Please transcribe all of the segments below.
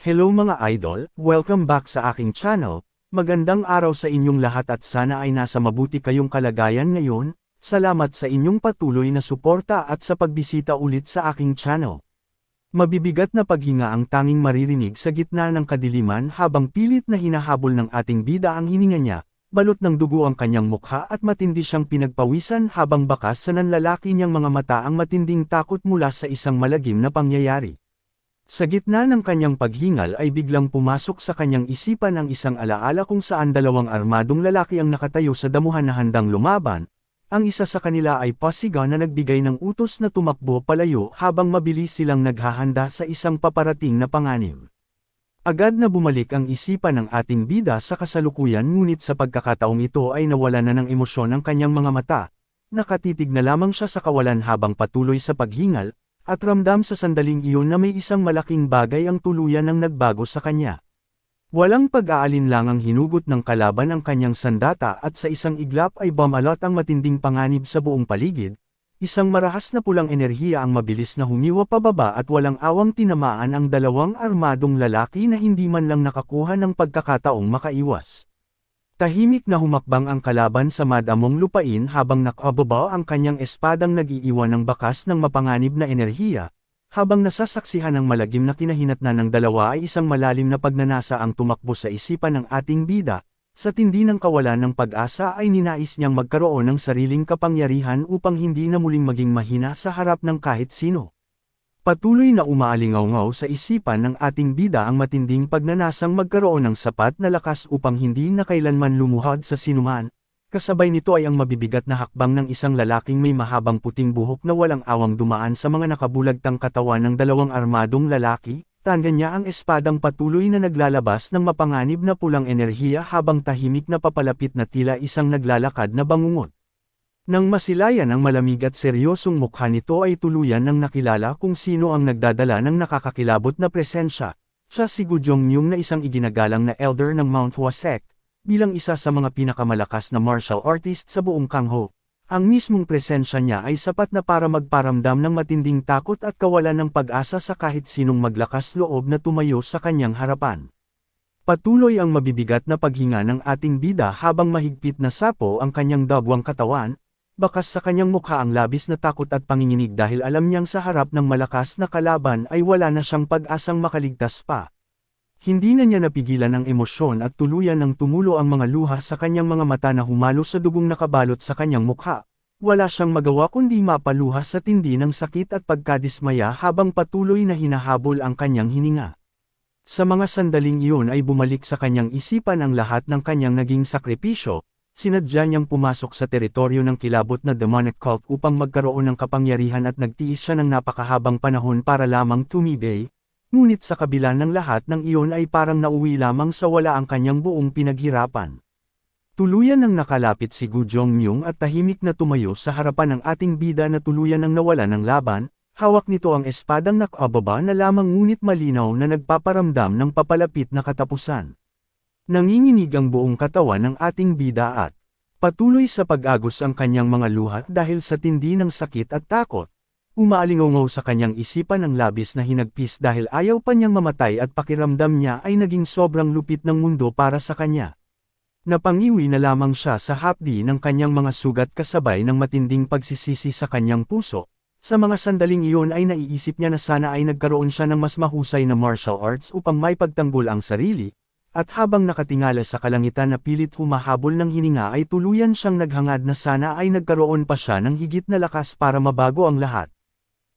Hello mga idol, welcome back sa aking channel. Magandang araw sa inyong lahat at sana ay nasa mabuti kayong kalagayan ngayon. Salamat sa inyong patuloy na suporta at sa pagbisita ulit sa aking channel. Mabibigat na paghinga ang tanging maririnig sa gitna ng kadiliman habang pilit na hinahabol ng ating bida ang hininga niya, balot ng dugo ang kanyang mukha at matindi siyang pinagpawisan habang bakas sa nanlalaki niyang mga mata ang matinding takot mula sa isang malagim na pangyayari. Sa gitna ng kanyang paghingal ay biglang pumasok sa kanyang isipan ang isang alaala kung saan dalawang armadong lalaki ang nakatayo sa damuhan na handang lumaban. Ang isa sa kanila ay Pasiga na nagbigay ng utos na tumakbo palayo habang mabilis silang naghahanda sa isang paparating na panganib. Agad na bumalik ang isipan ng ating bida sa kasalukuyan ngunit sa pagkakataong ito ay nawala na ng emosyon ang kanyang mga mata. Nakatitig na lamang siya sa kawalan habang patuloy sa paghingal, at ramdam sa sandaling iyon na may isang malaking bagay ang tuluyan ng nagbago sa kanya. Walang pag-aalinlangang hinugot ng kalaban ang kanyang sandata at sa isang iglap ay bumalot ang matinding panganib sa buong paligid. Isang marahas na pulang enerhiya ang mabilis na humiwa pababa at walang awang tinamaan ang dalawang armadong lalaki na hindi man lang nakakuha ng pagkakataong makaiwas. Tahimik na humakbang ang kalaban sa madamong lupain habang nakababa ang kanyang espadang nag-iiwan ng bakas ng mapanganib na enerhiya. Habang nasasaksihan ng malagim na kinahinatnan ng dalawa ay isang malalim na pagnanasa ang tumakbo sa isipan ng ating bida. Sa tindi ng kawalan ng pag-asa ay ninais niyang magkaroon ng sariling kapangyarihan upang hindi na muling maging mahina sa harap ng kahit sino. Patuloy na umaalingaw-ngaw sa isipan ng ating bida ang matinding pagnanasang magkaroon ng sapat na lakas upang hindi na kailanman lumuhod sa sinuman. Kasabay nito ay ang mabibigat na hakbang ng isang lalaking may mahabang puting buhok na walang awang dumaan sa mga nakabulagtang katawan ng dalawang armadong lalaki. Tanda niya ang espadang patuloy na naglalabas ng mapanganib na pulang enerhiya habang tahimik na papalapit na tila isang naglalakad na bangungot. Nang masilayan ang malamig at seryosong mukha nito ay tuluyan ng nakilala kung sino ang nagdadala ng nakakakilabot na presensya. Siya si Gu Zhongyun na isang iginagalang na elder ng Mount Hua Sect, bilang isa sa mga pinakamalakas na martial artist sa buong Kangho. Ang mismong presensya niya ay sapat na para magparamdam ng matinding takot at kawalan ng pag-asa sa kahit sinong maglakas loob na tumayo sa kanyang harapan. Patuloy ang mabibigat na paghinga ng ating bida habang mahigpit na sapo ang kanyang dagwang katawan. Bakas sa kanyang mukha ang labis na takot at panginginig dahil alam niyang sa harap ng malakas na kalaban ay wala na siyang pag-asang makaligtas pa. Hindi na niya napigilan ang emosyon at tuluyan ng tumulo ang mga luha sa kanyang mga mata na humalo sa dugong nakabalot sa kanyang mukha. Wala siyang magawa kundi mapaluha sa tindi ng sakit at pagkadismaya habang patuloy na hinahabol ang kanyang hininga. Sa mga sandaling iyon ay bumalik sa kanyang isipan ang lahat ng kanyang naging sakripisyo. Sinadya niyang pumasok sa teritoryo ng kilabot na demonic cult upang magkaroon ng kapangyarihan at nagtiis siya ng napakahabang panahon para lamang tumibay, ngunit sa kabila ng lahat ng iyon ay parang nauwi lamang sa wala ang kanyang buong pinaghirapan. Tuluyan nang nakalapit si Gu Zhongyun at tahimik na tumayo sa harapan ng ating bida na tuluyan nang nawala ng laban, hawak nito ang espadang nakababa na lamang ngunit malinaw na nagpaparamdam ng papalapit na katapusan. Nanginginig ang buong katawan ng ating bida at patuloy sa pag-agos ang kanyang mga luha dahil sa tindi ng sakit at takot. Umaalingaw sa kanyang isipan ang labis na hinagpis dahil ayaw pa niyang mamatay at pakiramdam niya ay naging sobrang lupit ng mundo para sa kanya. Napangiwi na lamang siya sa hapdi ng kanyang mga sugat kasabay ng matinding pagsisisi sa kanyang puso. Sa mga sandaling iyon ay naiisip niya na sana ay nagkaroon siya ng mas mahusay na martial arts upang maipagtanggol ang sarili. At habang nakatingala sa kalangitan na pilit humahabol ng hininga ay tuluyan siyang naghangad na sana ay nagkaroon pa siya ng higit na lakas para mabago ang lahat.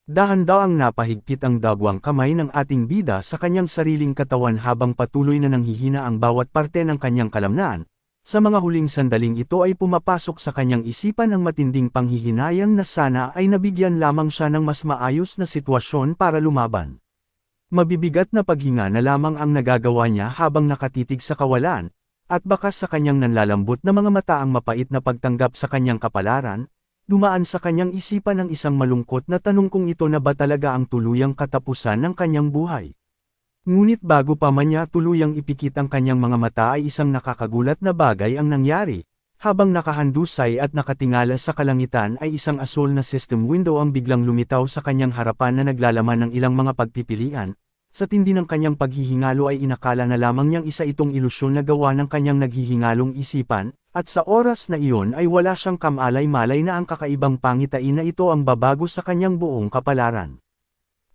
Dahan-daang napahigpit ang dagwang kamay ng ating bida sa kanyang sariling katawan habang patuloy na nanghihina ang bawat parte ng kanyang kalamnaan. Sa mga huling sandaling ito ay pumapasok sa kanyang isipan ang matinding panghihinayang na sana ay nabigyan lamang siya ng mas maayos na sitwasyon para lumaban. Mabibigat na paghinga na lamang ang nagagawa niya habang nakatitig sa kawalan, at bakas sa kanyang nanlalambot na mga mata ang mapait na pagtanggap sa kanyang kapalaran, dumaan sa kanyang isipan ang isang malungkot na tanong kung ito na ba talaga ang tuluyang katapusan ng kanyang buhay. Ngunit bago pa man niya tuluyang ipikit ang kanyang mga mata ay isang nakakagulat na bagay ang nangyari. Habang nakahandusay at nakatingala sa kalangitan ay isang asul na system window ang biglang lumitaw sa kanyang harapan na naglalaman ng ilang mga pagpipilian. Sa tindi ng kanyang paghihingalo ay inakala na lamang niyang isa itong ilusyon na gawa ng kanyang naghihingalong isipan, at sa oras na iyon ay wala siyang kamalay-malay na ang kakaibang pangitain na ito ang babago sa kanyang buong kapalaran.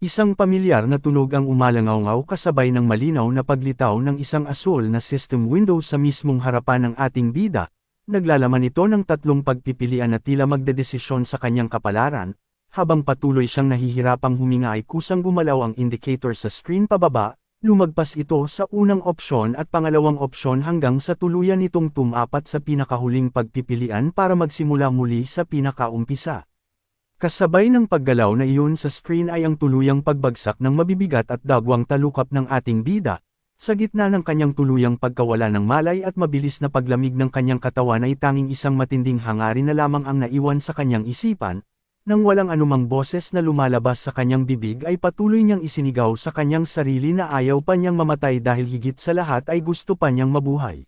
Isang pamilyar na tunog ang umalangaw-ngaw kasabay ng malinaw na paglitaw ng isang asul na system window sa mismong harapan ng ating bida. Naglalaman ito ng tatlong pagpipilian na tila magdedesisyon sa kanyang kapalaran. Habang patuloy siyang nahihirapang huminga ay kusang gumalaw ang indicator sa screen pababa, lumagpas ito sa unang opsyon at pangalawang opsyon hanggang sa tuluyan itong tumapat sa pinakahuling pagpipilian para magsimula muli sa pinakaumpisa. Kasabay ng paggalaw na iyon sa screen ay ang tuluyang pagbagsak ng mabibigat at dagwang talukap ng ating bida. Sa gitna ng kanyang tuluyang pagkawala ng malay at mabilis na paglamig ng kanyang katawan ay tanging isang matinding hangarin na lamang ang naiwan sa kanyang isipan. Nang walang anumang boses na lumalabas sa kanyang bibig ay patuloy niyang isinigaw sa kanyang sarili na ayaw pa niyang mamatay dahil higit sa lahat ay gusto pa niyang mabuhay.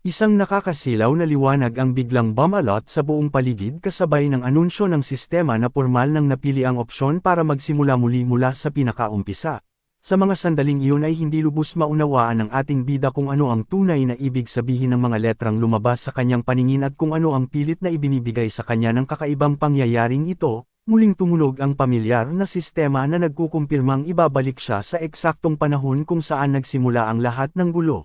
Isang nakakasilaw na liwanag ang biglang bumalot sa buong paligid kasabay ng anunsyo ng sistema na pormal nang napili ang opsyon para magsimula muli mula sa pinakaumpisa. Sa mga sandaling iyon ay hindi lubos maunawaan ng ating bida kung ano ang tunay na ibig sabihin ng mga letrang lumabas sa kanyang paningin at kung ano ang pilit na ibinibigay sa kanya ng kakaibang pangyayaring ito. Muling tumunog ang pamilyar na sistema na nagkukumpirmang ibabalik siya sa eksaktong panahon kung saan nagsimula ang lahat ng gulo.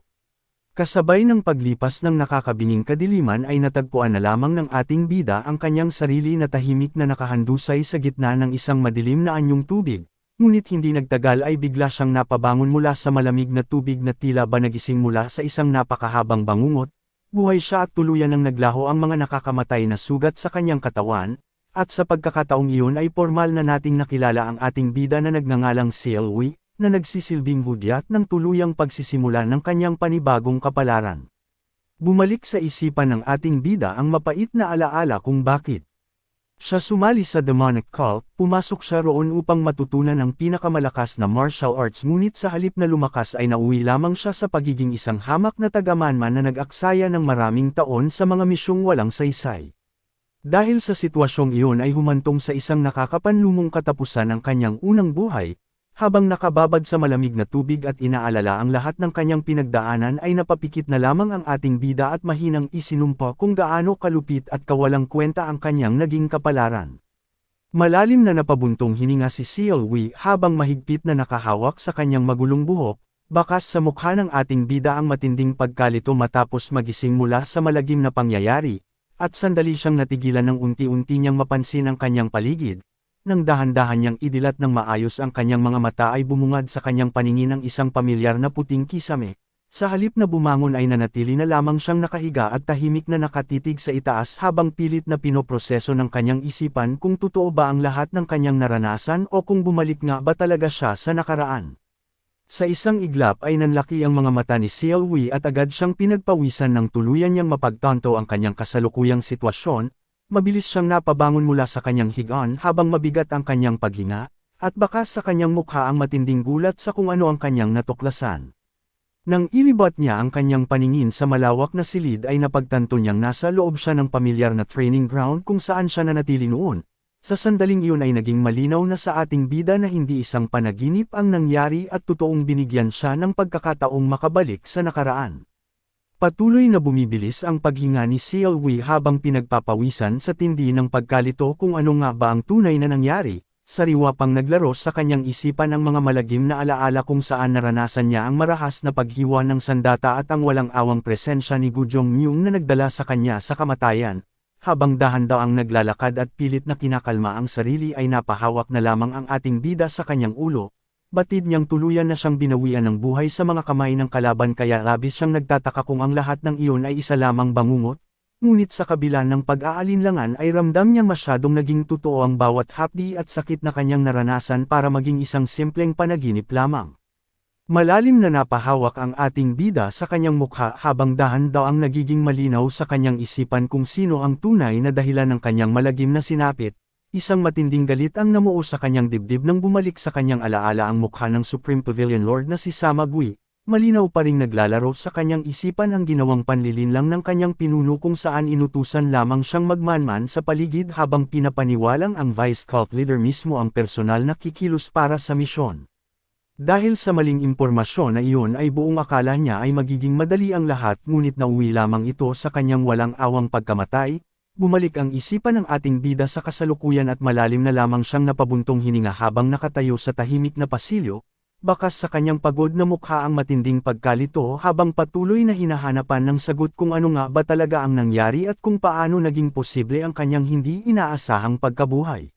Kasabay ng paglipas ng nakakabinging kadiliman ay natagpuan na lamang ng ating bida ang kanyang sarili na tahimik na nakahandusay sa gitna ng isang madilim na anyong tubig, ngunit hindi nagtagal ay bigla siyang napabangon mula sa malamig na tubig na tila ba nagising mula sa isang napakahabang bangungot. Buhay siya at tuluyan ng naglaho ang mga nakakamatay na sugat sa kanyang katawan, at sa pagkakataong iyon ay pormal na nating nakilala ang ating bida na nagngangalang Selwyn, na nagsisilbing hudyat ng tuluyang pagsisimula ng kanyang panibagong kapalaran. Bumalik sa isipan ng ating bida ang mapait na alaala kung bakit siya sumali sa demonic cult. Pumasok siya roon upang matutunan ang pinakamalakas na martial arts, ngunit sa halip na lumakas ay nauwi lamang siya sa pagiging isang hamak na taga-manman na nag-aksaya ng maraming taon sa mga misyong walang saysay. Dahil sa sitwasyong iyon ay humantong sa isang nakakapanlumong katapusan ang kanyang unang buhay. Habang nakababad sa malamig na tubig at inaalala ang lahat ng kanyang pinagdaanan ay napapikit na lamang ang ating bida at mahinang isinumpa kung gaano kalupit at kawalang kwenta ang kanyang naging kapalaran. Malalim na napabuntong hininga si Selwyn habang mahigpit na nakahawak sa kanyang magulong buhok, bakas sa mukha ng ating bida ang matinding pagkalito matapos magising mula sa malagim na pangyayari, at sandali siyang natigilan ng unti-unti niyang mapansin ang kanyang paligid. Nang dahan-dahan niyang idilat ng maayos ang kanyang mga mata ay bumungad sa kanyang paningin ang isang pamilyar na puting kisame. Sa halip na bumangon ay nanatili na lamang siyang nakahiga at tahimik na nakatitig sa itaas habang pilit na pinoproseso ng kanyang isipan kung totoo ba ang lahat ng kanyang naranasan o kung bumalik nga ba talaga siya sa nakaraan. Sa isang iglap ay nanlaki ang mga mata ni Selwyn at agad siyang pinagpawisan ng tuluyan niyang mapagtanto ang kanyang kasalukuyang sitwasyon. Mabilis siyang napabangon mula sa kanyang higaan habang mabigat ang kanyang paghinga, at bakas sa kanyang mukha ang matinding gulat sa kung ano ang kanyang natuklasan. Nang ilibat niya ang kanyang paningin sa malawak na silid ay napagtanto niyang nasa loob siya ng pamilyar na training ground kung saan siya nanatili noon. Sa sandaling iyon ay naging malinaw na sa ating bida na hindi isang panaginip ang nangyari at totoong binigyan siya ng pagkakataong makabalik sa nakaraan. Patuloy na bumibilis ang paghinga ni Selwyn habang pinagpapawisan sa tindi ng pagkalito kung ano nga ba ang tunay na nangyari. Sariwa pang naglaro sa kanyang isipan ang mga malagim na alaala kung saan naranasan niya ang marahas na paghiwa ng sandata at ang walang awang presensya ni Gu Jong-myung na nagdala sa kanya sa kamatayan. Habang dahan-daang naglalakad at pilit na kinakalma ang sarili ay napahawak na lamang ang ating bida sa kanyang ulo. Batid niyang tuluyan na siyang binawian ng buhay sa mga kamay ng kalaban kaya labis siyang nagtataka kung ang lahat ng iyon ay isa lamang bangungot. Ngunit sa kabila ng pag-aalinlangan ay ramdam niyang masyadong naging totoo ang bawat hapdi at sakit na kanyang naranasan para maging isang simpleng panaginip lamang. Malalim na napahawak ang ating bida sa kanyang mukha habang dahan-daang nagiging malinaw sa kanyang isipan kung sino ang tunay na dahilan ng kanyang malagim na sinapit. Isang matinding galit ang namuo sa kanyang dibdib nang bumalik sa kanyang alaala ang mukha ng Supreme Pavilion Lord na si Sama Gui. Malinaw pa ring naglalaro sa kanyang isipan ang ginawang panlilinlang ng kanyang pinuno kung saan inutusan lamang siyang magmanman sa paligid habang pinapaniwalang ang Vice Cult Leader mismo ang personal na kikilos para sa misyon. Dahil sa maling impormasyon na iyon ay buong akala niya ay magiging madali ang lahat ngunit nauwi lamang ito sa kanyang walang awang pagkamatay, bumalik ang isipan ng ating bida sa kasalukuyan at malalim na lamang siyang napabuntong hininga habang nakatayo sa tahimik na pasilyo, bakas sa kanyang pagod na mukha ang matinding pagkalito habang patuloy na hinahanapan ng sagot kung ano nga ba talaga ang nangyari at kung paano naging posible ang kanyang hindi inaasahang pagkabuhay.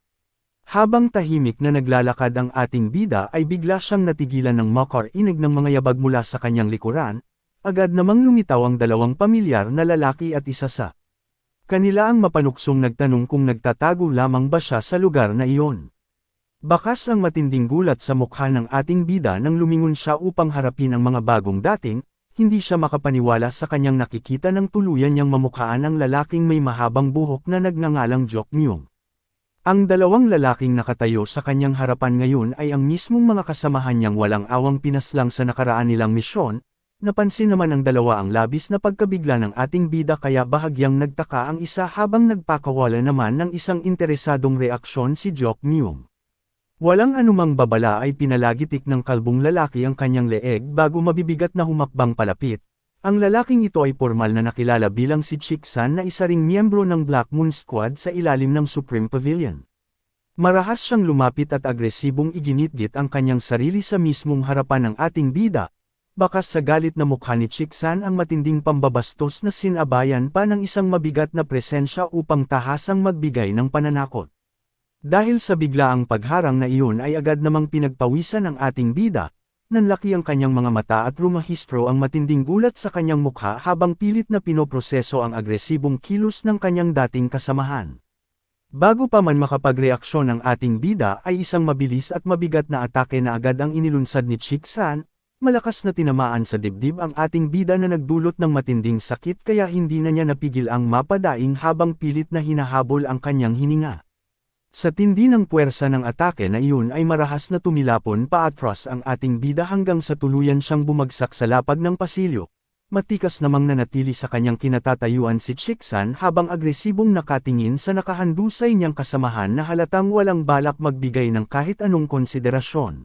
Habang tahimik na naglalakad ang ating bida ay bigla siyang natigilan ng makarinig ng mga yabag mula sa kanyang likuran, agad namang lumitaw ang dalawang pamilyar na lalaki at isa sa kanila ang mapanuksong nagtanong kung nagtatago lamang ba siya sa lugar na iyon. Bakas ang matinding gulat sa mukha ng ating bida nang lumingon siya upang harapin ang mga bagong dating, hindi siya makapaniwala sa kanyang nakikita ng tuluyan niyang mamukhaan ang lalaking may mahabang buhok na nagngangalang Jok Myung. Ang dalawang lalaking nakatayo sa kanyang harapan ngayon ay ang mismong mga kasamahan niyang walang awang pinaslang sa nakaraan nilang misyon. Napansin naman ng dalawa ang labis na pagkabigla ng ating bida kaya bahagyang nagtaka ang isa habang nagpakawala naman ng isang interesadong reaksyon si Jok Myung. Walang anumang babala ay pinalagitik ng kalbong lalaki ang kanyang leeg bago mabibigat na humakbang palapit. Ang lalaking ito ay formal na nakilala bilang si Chik-san na isa ring miyembro ng Black Moon Squad sa ilalim ng Supreme Pavilion. Marahas siyang lumapit at agresibong iginitgit ang kanyang sarili sa mismong harapan ng ating bida. Bakas sa galit na mukha ni Chik-san ang matinding pambabastos na sinabayan pa ng isang mabigat na presensya upang tahasang magbigay ng pananakot. Dahil sa biglaang pagharang na iyon ay agad namang pinagpawisan ng ating bida. Nanlaki ang kanyang mga mata at rumahistro ang matinding gulat sa kanyang mukha habang pilit na pinoproseso ang agresibong kilos ng kanyang dating kasamahan. Bago pa man makapagreaksyon ang ating bida ay isang mabilis at mabigat na atake na agad ang inilunsad ni Chik-san, malakas na tinamaan sa dibdib ang ating bida na nagdulot ng matinding sakit kaya hindi na niya napigil ang mapadaing habang pilit na hinahabol ang kanyang hininga. Sa tindi ng puwersa ng atake na iyon ay marahas na tumilapon paatras ang ating bida hanggang sa tuluyan siyang bumagsak sa lapag ng pasilyo. Matikas namang nanatili sa kanyang kinatatayuan si Chik-san habang agresibong nakatingin sa nakahandusay niyang kasamahan na halatang walang balak magbigay ng kahit anong konsiderasyon.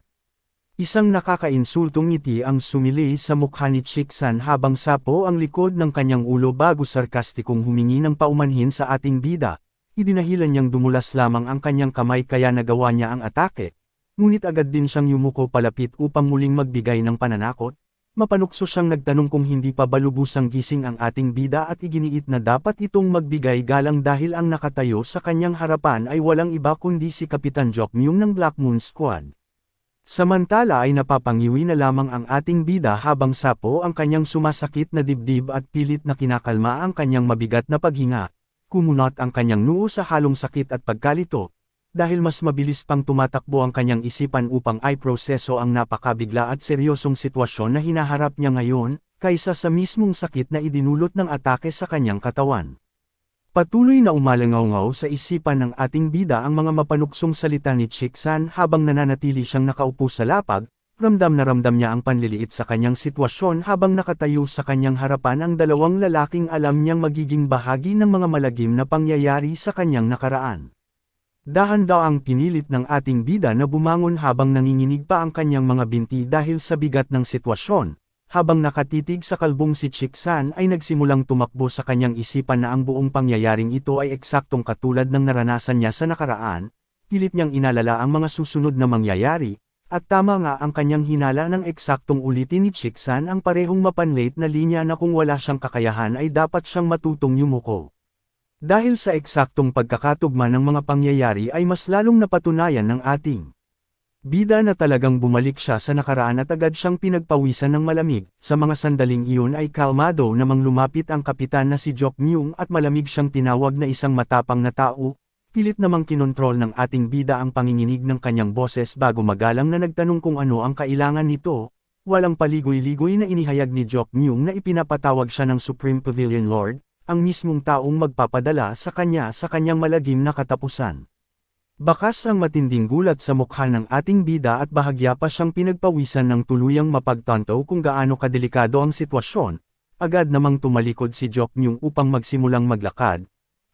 Isang nakakainsultong ngiti ang sumili sa mukha ni Chik-san habang sapo ang likod ng kanyang ulo bago sarkastikong humingi ng paumanhin sa ating bida. Idinahilan niyang dumulas lamang ang kanyang kamay kaya nagawa niya ang atake, ngunit agad din siyang yumuko palapit upang muling magbigay ng pananakot. Mapanukso siyang nagtanong kung hindi pa ba lubusang gising ang ating bida at iginiit na dapat itong magbigay galang dahil ang nakatayo sa kanyang harapan ay walang iba kundi si Kapitan Jok Myung ng Black Moon Squad. Samantala ay napapangiwi na lamang ang ating bida habang sapo ang kanyang sumasakit na dibdib at pilit na kinakalma ang kanyang mabigat na paghinga. Kumunot ang kanyang noo sa halong sakit at pagkalito, dahil mas mabilis pang tumatakbo ang kanyang isipan upang i-proseso ang napakabigla at seryosong sitwasyon na hinaharap niya ngayon, kaysa sa mismong sakit na idinulot ng atake sa kanyang katawan. Patuloy na umalangaw-ngaw sa isipan ng ating bida ang mga mapanuksong salita ni Chik-san habang nananatili siyang nakaupo sa lapag. Ramdam na ramdam niya ang panliliit sa kanyang sitwasyon habang nakatayo sa kanyang harapan ang dalawang lalaking alam niyang magiging bahagi ng mga malagim na pangyayari sa kanyang nakaraan. Dahan-daang pinilit ng ating bida na bumangon habang nanginginig pa ang kanyang mga binti dahil sa bigat ng sitwasyon. Habang nakatitig sa kalbong si Chik-san ay nagsimulang tumakbo sa kanyang isipan na ang buong pangyayaring ito ay eksaktong katulad ng naranasan niya sa nakaraan. Pilit niyang inalala ang mga susunod na mangyayari. At tama nga ang kanyang hinala ng eksaktong ulitin ni Chik-san ang parehong mapanlate na linya na kung wala siyang kakayahan ay dapat siyang matutong yumuko. Dahil sa eksaktong pagkakatugma ng mga pangyayari ay mas lalong napatunayan ng ating bida na talagang bumalik siya sa nakaraan at agad siyang pinagpawisan ng malamig. Sa mga sandaling iyon ay kalmado namang lumapit ang kapitan na si Jok Myung at malamig siyang tinawag na isang matapang na tao. Pilit namang kinontrol ng ating bida ang panginginig ng kanyang boses bago magalang na nagtanong kung ano ang kailangan nito. Walang paligoy-ligoy na inihayag ni Jok Myung na ipinapatawag siya ng Supreme Pavilion Lord, ang mismong taong magpapadala sa kanyang malagim na katapusan. Bakas ang matinding gulat sa mukha ng ating bida at bahagya pa siyang pinagpawisan ng tuluyang mapagtanto kung gaano kadelikado ang sitwasyon. Agad namang tumalikod si Jok Myung upang magsimulang maglakad.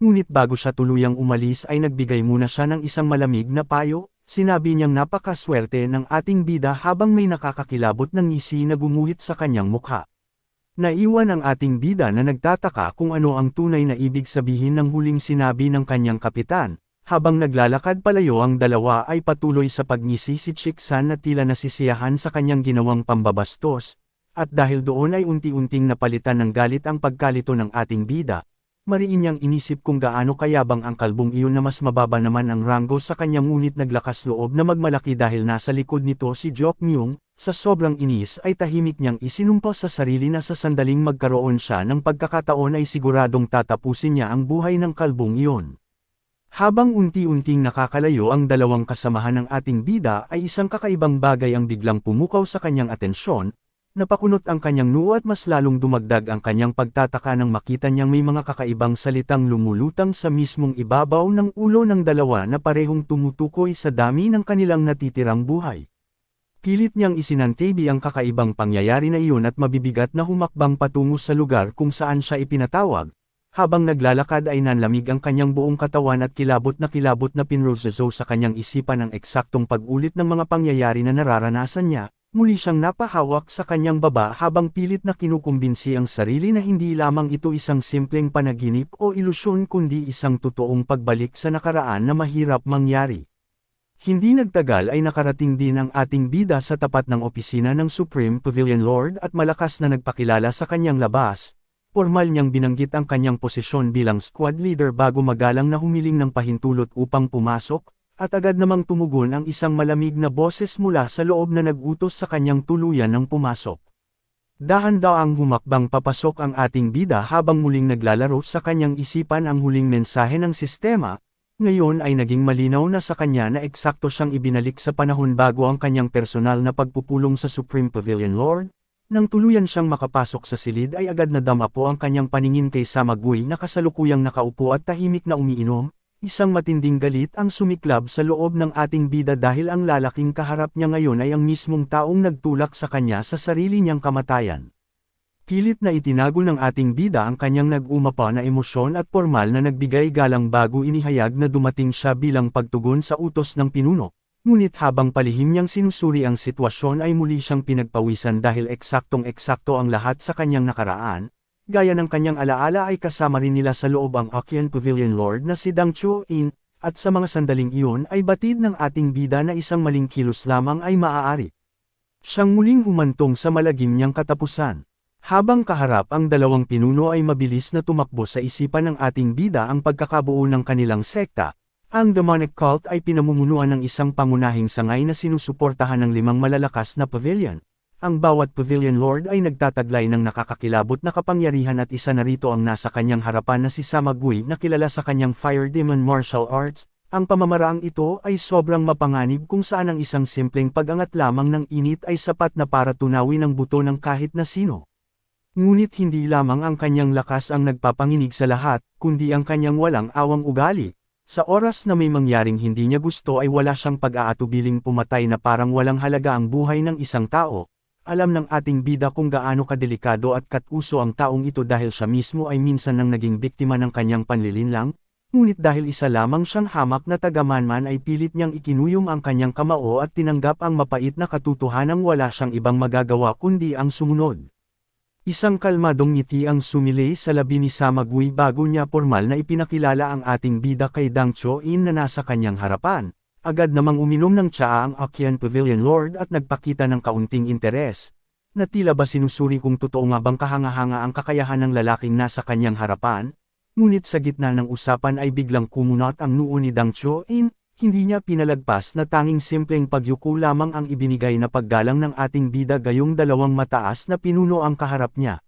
Ngunit bago siya tuluyang umalis ay nagbigay muna siya ng isang malamig na payo, sinabi niyang napakaswerte ng ating bida habang may nakakakilabot na ngisi na gumuhit sa kanyang mukha. Naiwan ang ating bida na nagtataka kung ano ang tunay na ibig sabihin ng huling sinabi ng kanyang kapitan. Habang naglalakad palayo ang dalawa ay patuloy sa pagngisi si Chiksan na tila nasisiyahan sa kanyang ginawang pambabastos, at dahil doon ay unti-unting napalitan ng galit ang pagkalito ng ating bida. Mariin niyang inisip kung gaano kayabang ang kalbong iyon na mas mababa naman ang ranggo sa kanyang ngunit naglakas loob na magmalaki dahil nasa likod nito si Jok Myung. Sa sobrang inis ay tahimik niyang isinumpa sa sarili na sa sandaling magkaroon siya ng pagkakataon ay siguradong tatapusin niya ang buhay ng kalbong iyon. Habang unti-unting nakakalayo ang dalawang kasamahan ng ating bida ay isang kakaibang bagay ang biglang pumukaw sa kanyang atensyon, napakunot ang kanyang noo at mas lalong dumagdag ang kanyang pagtataka nang makita niyang may mga kakaibang salitang lumulutang sa mismong ibabaw ng ulo ng dalawa na parehong tumutukoy sa dami ng kanilang natitirang buhay. Pilit niyang isinantabi ang kakaibang pangyayari na iyon at mabibigat na humakbang patungo sa lugar kung saan siya ipinatawag. Habang naglalakad ay nanlamig ang kanyang buong katawan at kilabot na pinroseso sa kanyang isipan ang eksaktong pag-ulit ng mga pangyayari na nararanasan niya. Muli siyang napahawak sa kanyang baba habang pilit na kinukumbinsi ang sarili na hindi lamang ito isang simpleng panaginip o ilusyon kundi isang totoong pagbalik sa nakaraan na mahirap mangyari. Hindi nagtagal ay nakarating din ang ating bida sa tapat ng opisina ng Supreme Pavilion Lord at malakas na nagpakilala sa kanyang labas. Formal niyang binanggit ang kanyang posisyon bilang squad leader bago magalang na humiling ng pahintulot upang pumasok, at agad namang tumugon ang isang malamig na boses mula sa loob na nag-utos sa kanyang tuluyan ng pumasok. Dahan-daang humakbang papasok ang ating bida habang muling naglalaro sa kanyang isipan ang huling mensahe ng sistema. Ngayon ay naging malinaw na sa kanya na eksakto siyang ibinalik sa panahon bago ang kanyang personal na pagpupulong sa Supreme Pavilion Lord. Nang tuluyan siyang makapasok sa silid ay agad nadama po ang kanyang paningin kay Samagui na kasalukuyang nakaupo at tahimik na umiinom. Isang matinding galit ang sumiklab sa loob ng ating bida dahil ang lalaking kaharap niya ngayon ay ang mismong taong nagtulak sa kanya sa sarili niyang kamatayan. Pilit na itinago ng ating bida ang kanyang nag-umapa na emosyon at formal na nagbigay galang bago inihayag na dumating siya bilang pagtugon sa utos ng pinuno. Ngunit habang palihim niyang sinusuri ang sitwasyon ay muli siyang pinagpawisan dahil eksaktong-eksakto ang lahat sa kanyang nakaraan. Gaya ng kanyang alaala ay kasama rin nila sa loob ang Aqian Pavilion Lord na si Dang Chuo-in, at sa mga sandaling iyon ay batid ng ating bida na isang maling kilos lamang ay maaari. Siyang muling humantong sa malagim niyang katapusan. Habang kaharap ang dalawang pinuno ay mabilis na tumakbo sa isipan ng ating bida ang pagkakabuo ng kanilang sekta. Ang demonic cult ay pinamumunuan ng isang pangunahing sangay na sinusuportahan ng 5 malalakas na pavilion. Ang bawat pavilion lord ay nagtataglay ng nakakakilabot na kapangyarihan at isa na rito ang nasa kanyang harapan na si Samagui na kilala sa kanyang Fire Demon Martial Arts. Ang pamamaraang ito ay sobrang mapanganib kung saan ang isang simpleng pag-angat lamang ng init ay sapat na para tunawin ang buto ng kahit na sino. Ngunit hindi lamang ang kanyang lakas ang nagpapanginig sa lahat, kundi ang kanyang walang awang ugali. Sa oras na may mangyaring hindi niya gusto ay wala siyang pag-aatubiling pumatay na parang walang halaga ang buhay ng isang tao. Alam ng ating bida kung gaano kadelikado at katuso ang taong ito dahil siya mismo ay minsan nang naging biktima ng kanyang panlilinlang, ngunit dahil isa lamang siyang hamak na tagamanman ay pilit niyang ikinuyong ang kanyang kamao at tinanggap ang mapait na katotohanang wala siyang ibang magagawa kundi ang sumunod. Isang kalmadong ngiti ang sumilay sa labi ni Samagui bago niya formal na ipinakilala ang ating bida kay Dang Chuo-in na nasa kanyang harapan. Agad namang uminom ng tsaa ang Aqian Pavilion Lord at nagpakita ng kaunting interes. Na tila ba sinusuri kung totoo nga bang kahanga-hanga ang kakayahan ng lalaking nasa kanyang harapan? Ngunit sa gitna ng usapan ay biglang kumunat ang noo ni Dang Chuo-in. Hindi niya pinalagpas na tanging simpleng pagyuko lamang ang ibinigay na paggalang ng ating bida gayong dalawang mataas na pinuno ang kaharap niya.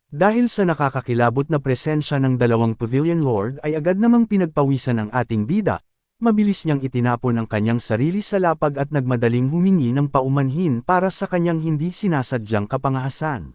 Dahil sa nakakakilabot na presensya ng dalawang Pavilion Lord ay agad namang pinagpawisan ang ating bida, mabilis niyang itinapon ang kanyang sarili sa lapag at nagmadaling humingi ng paumanhin para sa kanyang hindi sinasadyang kapangahasan.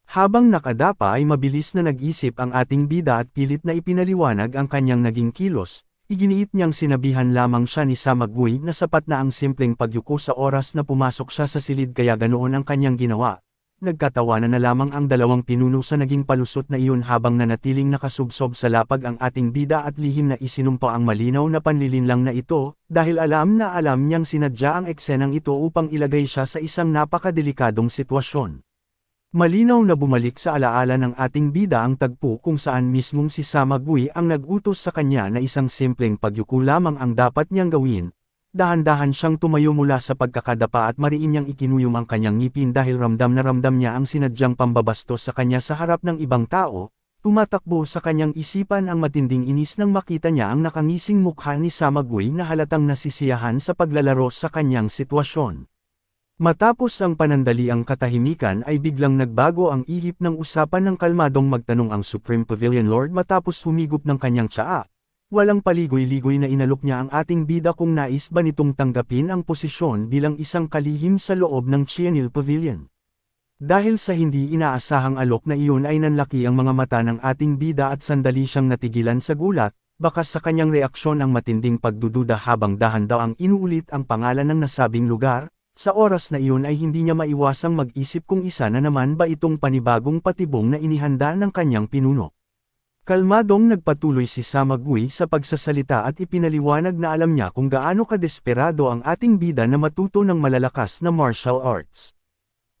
Habang nakadapa ay mabilis na nag-isip ang ating bida at pilit na ipinaliwanag ang kanyang naging kilos. Iginiit niyang sinabihan lamang siya ni Samagui na sapat na ang simpleng pagyuko sa oras na pumasok siya sa silid kaya ganoon ang kanyang ginawa. nagkatawanan na lamang ang dalawang pinuno sa naging palusot na iyon habang nanatiling nakasubsob sa lapag ang ating bida at lihim na isinumpa ang malinaw na panlilinlang na ito, dahil alam na alam niyang sinadya ang eksenang ito upang ilagay siya sa isang napakadelikadong sitwasyon. Malinaw na bumalik sa alaala ng ating bida ang tagpo kung saan mismong si Samagui ang nag-utos sa kanya na isang simpleng pagyuko lamang ang dapat niyang gawin. Dahan-dahan siyang tumayo mula sa pagkakadapa at mariin niyang ikinuyom ang kanyang ngipin dahil ramdam niya ang sinadyang pambabastos sa kanya sa harap ng ibang tao. Tumatakbo sa kanyang isipan ang matinding inis nang makita niya ang nakangising mukha ni Samagui na halatang nasisiyahan sa paglalaro sa kanyang sitwasyon. Matapos ang panandaliang katahimikan ay biglang nagbago ang ihip ng usapan ng kalmadong magtanong ang Supreme Pavilion Lord matapos humigop ng kanyang tsaa. Walang paligoy-ligoy na inalok niya ang ating bida kung nais ba nitong tanggapin ang posisyon bilang isang kalihim sa loob ng Chienil Pavilion. Dahil sa hindi inaasahang alok na iyon ay nanlaki ang mga mata ng ating bida at sandali siyang natigilan sa gulat, bakas sa kanyang reaksyon ang matinding pagdududa habang dahan daw ang inuulit ang pangalan ng nasabing lugar. Sa oras na iyon ay hindi niya maiwasang mag-isip kung isa na naman ba itong panibagong patibong na inihanda ng kanyang pinuno. Kalmadong nagpatuloy si Samagui sa pagsasalita at ipinaliwanag na alam niya kung gaano kadesperado ang ating bida na matuto ng malalakas na martial arts.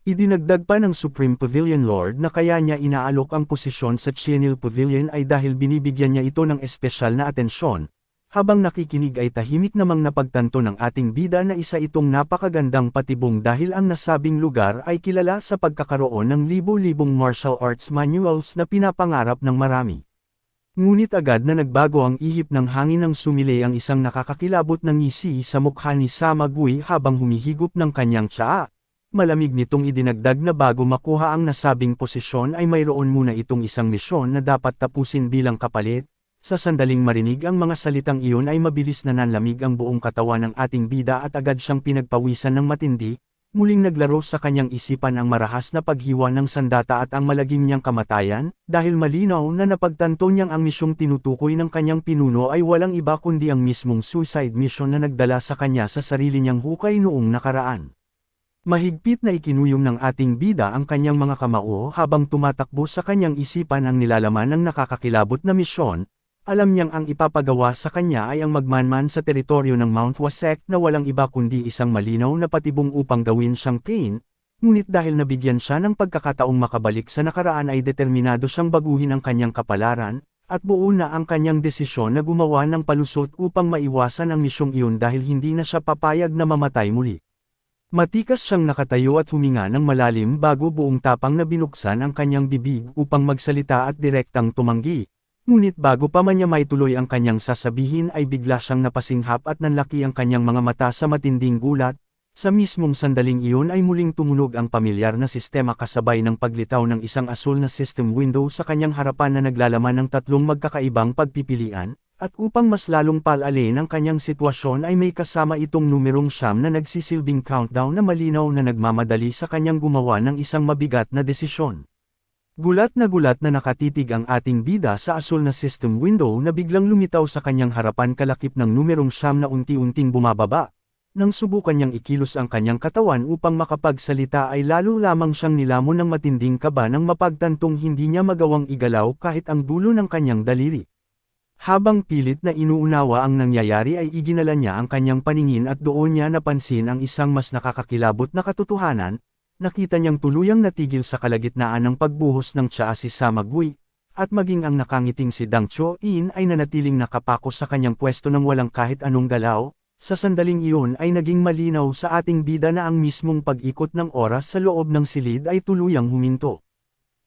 Idinagdag pa ng Supreme Pavilion Lord na kaya niya inaalok ang posisyon sa Chienil Pavilion ay dahil binibigyan niya ito ng espesyal na atensyon. Habang nakikinig ay tahimik namang napagtanto ng ating bida na isa itong napakagandang patibong dahil ang nasabing lugar ay kilala sa pagkakaroon ng libo-libong martial arts manuals na pinapangarap ng marami. Ngunit agad na nagbago ang ihip ng hangin nang sumilay ang isang nakakakilabot na ngisi sa mukha ni Samagui habang humihigop ng kanyang tsaa. Malamig nitong idinagdag na bago makuha ang nasabing posisyon ay mayroon muna itong isang misyon na dapat tapusin bilang kapalit. Sa sandaling marinig ang mga salitang iyon ay mabilis na nanlamig ang buong katawan ng ating bida at agad siyang pinagpawisan ng matindi. Muling naglaro sa kanyang isipan ang marahas na paghiwa ng sandata at ang malagim niyang kamatayan, dahil malinaw na napagtanto niyang ang misyong tinutukoy ng kanyang pinuno ay walang iba kundi ang mismong suicide mission na nagdala sa kanya sa sarili niyang hukay noong nakaraan. Mahigpit na ikinuyom ng ating bida ang kanyang mga kamao habang tumatakbo sa kanyang isipan ang nilalaman ng nakakakilabot na misyon. Alam niyang ang ipapagawa sa kanya ay ang magmanman sa teritoryo ng Mount Wasek na walang iba kundi isang malinaw na patibong upang gawin siyang pain, ngunit dahil nabigyan siya ng pagkakataong makabalik sa nakaraan ay determinado siyang baguhin ang kanyang kapalaran, at buo na ang kanyang desisyon na gumawa ng palusot upang maiwasan ang misyong iyon dahil hindi na siya papayag na mamatay muli. Matikas siyang nakatayo at huminga ng malalim bago buong tapang na binuksan ang kanyang bibig upang magsalita at direktang tumanggi. Ngunit bago pa man niya maituloy ang kanyang sasabihin ay bigla siyang napasinghap at nanlaki ang kanyang mga mata sa matinding gulat. Sa mismong sandaling iyon ay muling tumunog ang pamilyar na sistema kasabay ng paglitaw ng isang asul na system window sa kanyang harapan na naglalaman ng tatlong magkakaibang pagpipilian, at upang mas lalong palalin ang kanyang sitwasyon ay may kasama itong numerong 9 na nagsisilbing countdown na malinaw na nagmamadali sa kanyang gumawa ng isang mabigat na desisyon. Gulat na nakatitig ang ating bida sa asul na system window na biglang lumitaw sa kanyang harapan kalakip ng numerong 9 na unti-unting bumababa. Nang subukan niyang ikilos ang kanyang katawan upang makapagsalita ay lalo lamang siyang nilamon ng matinding kaba nang mapagtantong hindi niya magawang igalaw kahit ang dulo ng kanyang daliri. Habang pilit na inuunawa ang nangyayari ay iginala niya ang kanyang paningin at doon niya napansin ang isang mas nakakakilabot na katotohanan. Nakita niyang tuluyang natigil sa kalagitnaan ng pagbuhos ng tsaa si Samagui, at maging ang nakangiting si Dang Cho-in ay nanatiling nakapako sa kanyang pwesto ng walang kahit anong galaw. Sa sandaling iyon ay naging malinaw sa ating bida na ang mismong pag-ikot ng oras sa loob ng silid ay tuluyang huminto.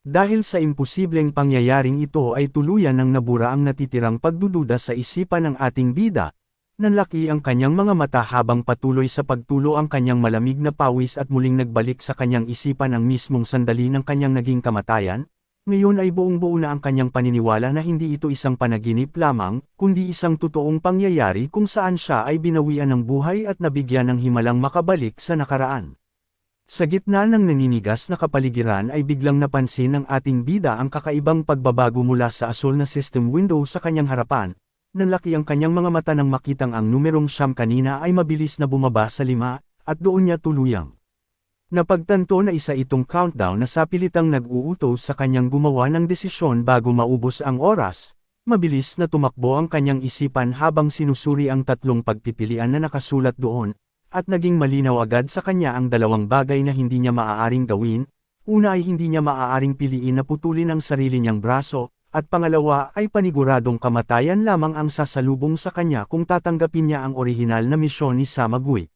Dahil sa imposibleng pangyayaring ito ay tuluyan ng nabura ang natitirang pagdududa sa isipan ng ating bida. Nanlaki ang kanyang mga mata habang patuloy sa pagtulo ang kanyang malamig na pawis at muling nagbalik sa kanyang isipan ang mismong sandali ng kanyang naging kamatayan. Ngayon ay buong-buo na ang kanyang paniniwala na hindi ito isang panaginip lamang, kundi isang totoong pangyayari kung saan siya ay binawian ng buhay at nabigyan ng himalang makabalik sa nakaraan. Sa gitna ng naninigas na kapaligiran ay biglang napansin ng ating bida ang kakaibang pagbabago mula sa asul na system window sa kanyang harapan. Nanlaki ang kanyang mga mata nang makitang ang numerong 9 kanina ay mabilis na bumaba sa 5, at doon niya tuluyang Napagtanto na isa itong countdown na sapilitang nag-uutos sa kanyang gumawa ng desisyon bago maubos ang oras. Mabilis na tumakbo ang kanyang isipan habang sinusuri ang tatlong pagpipilian na nakasulat doon, at naging malinaw agad sa kanya ang dalawang bagay na hindi niya maaaring gawin. Una ay hindi niya maaaring piliin na putulin ang sarili niyang braso, at pangalawa ay paniguradong kamatayan lamang ang sasalubong sa kanya kung tatanggapin niya ang orihinal na misyon ni Samagui.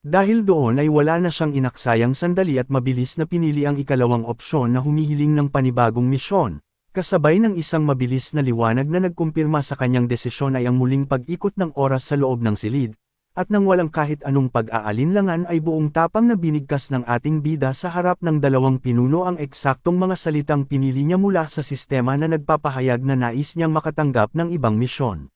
Dahil doon ay wala na siyang inaksayang sandali at mabilis na pinili ang ikalawang opsyon na humihiling ng panibagong misyon. Kasabay ng isang mabilis na liwanag na nagkumpirma sa kanyang desisyon ay ang muling pag-ikot ng oras sa loob ng silid, at nang walang kahit anong pag-aalinlangan ay buong tapang na binigkas ng ating bida sa harap ng dalawang pinuno ang eksaktong mga salitang pinili niya mula sa sistema na nagpapahayag na nais niyang makatanggap ng ibang misyon.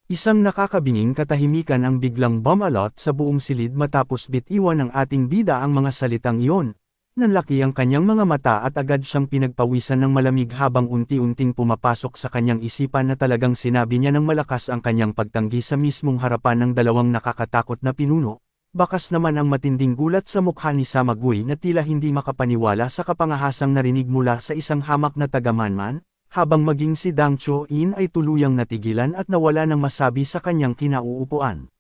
Isang nakakabinging katahimikan ang biglang bumalot sa buong silid matapos bitiwan ng ating bida ang mga salitang iyon. Nanlaki ang kanyang mga mata at agad siyang pinagpawisan ng malamig habang unti-unting pumapasok sa kanyang isipan na talagang sinabi niya ng malakas ang kanyang pagtanggi sa mismong harapan ng dalawang nakakatakot na pinuno. Bakas naman ang matinding gulat sa mukha ni Samagui na tila hindi makapaniwala sa kapangahasang narinig mula sa isang hamak na taga-manman. Habang maging si Dang Cho-in ay tuluyang natigilan at nawala ng masabi sa kanyang kinauupuan.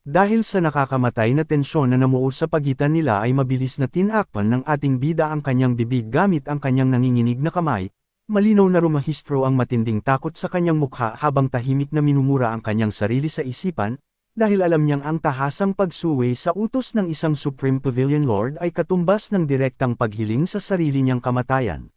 Dahil sa nakakamatay na tensyon na namuo sa pagitan nila ay mabilis na tinakpan ng ating bida ang kanyang bibig gamit ang kanyang nanginginig na kamay, malinaw na rumahistro ang matinding takot sa kanyang mukha habang tahimik na minumura ang kanyang sarili sa isipan, dahil alam niyang ang tahasang pagsuway sa utos ng isang Supreme Pavilion Lord ay katumbas ng direktang paghiling sa sarili niyang kamatayan.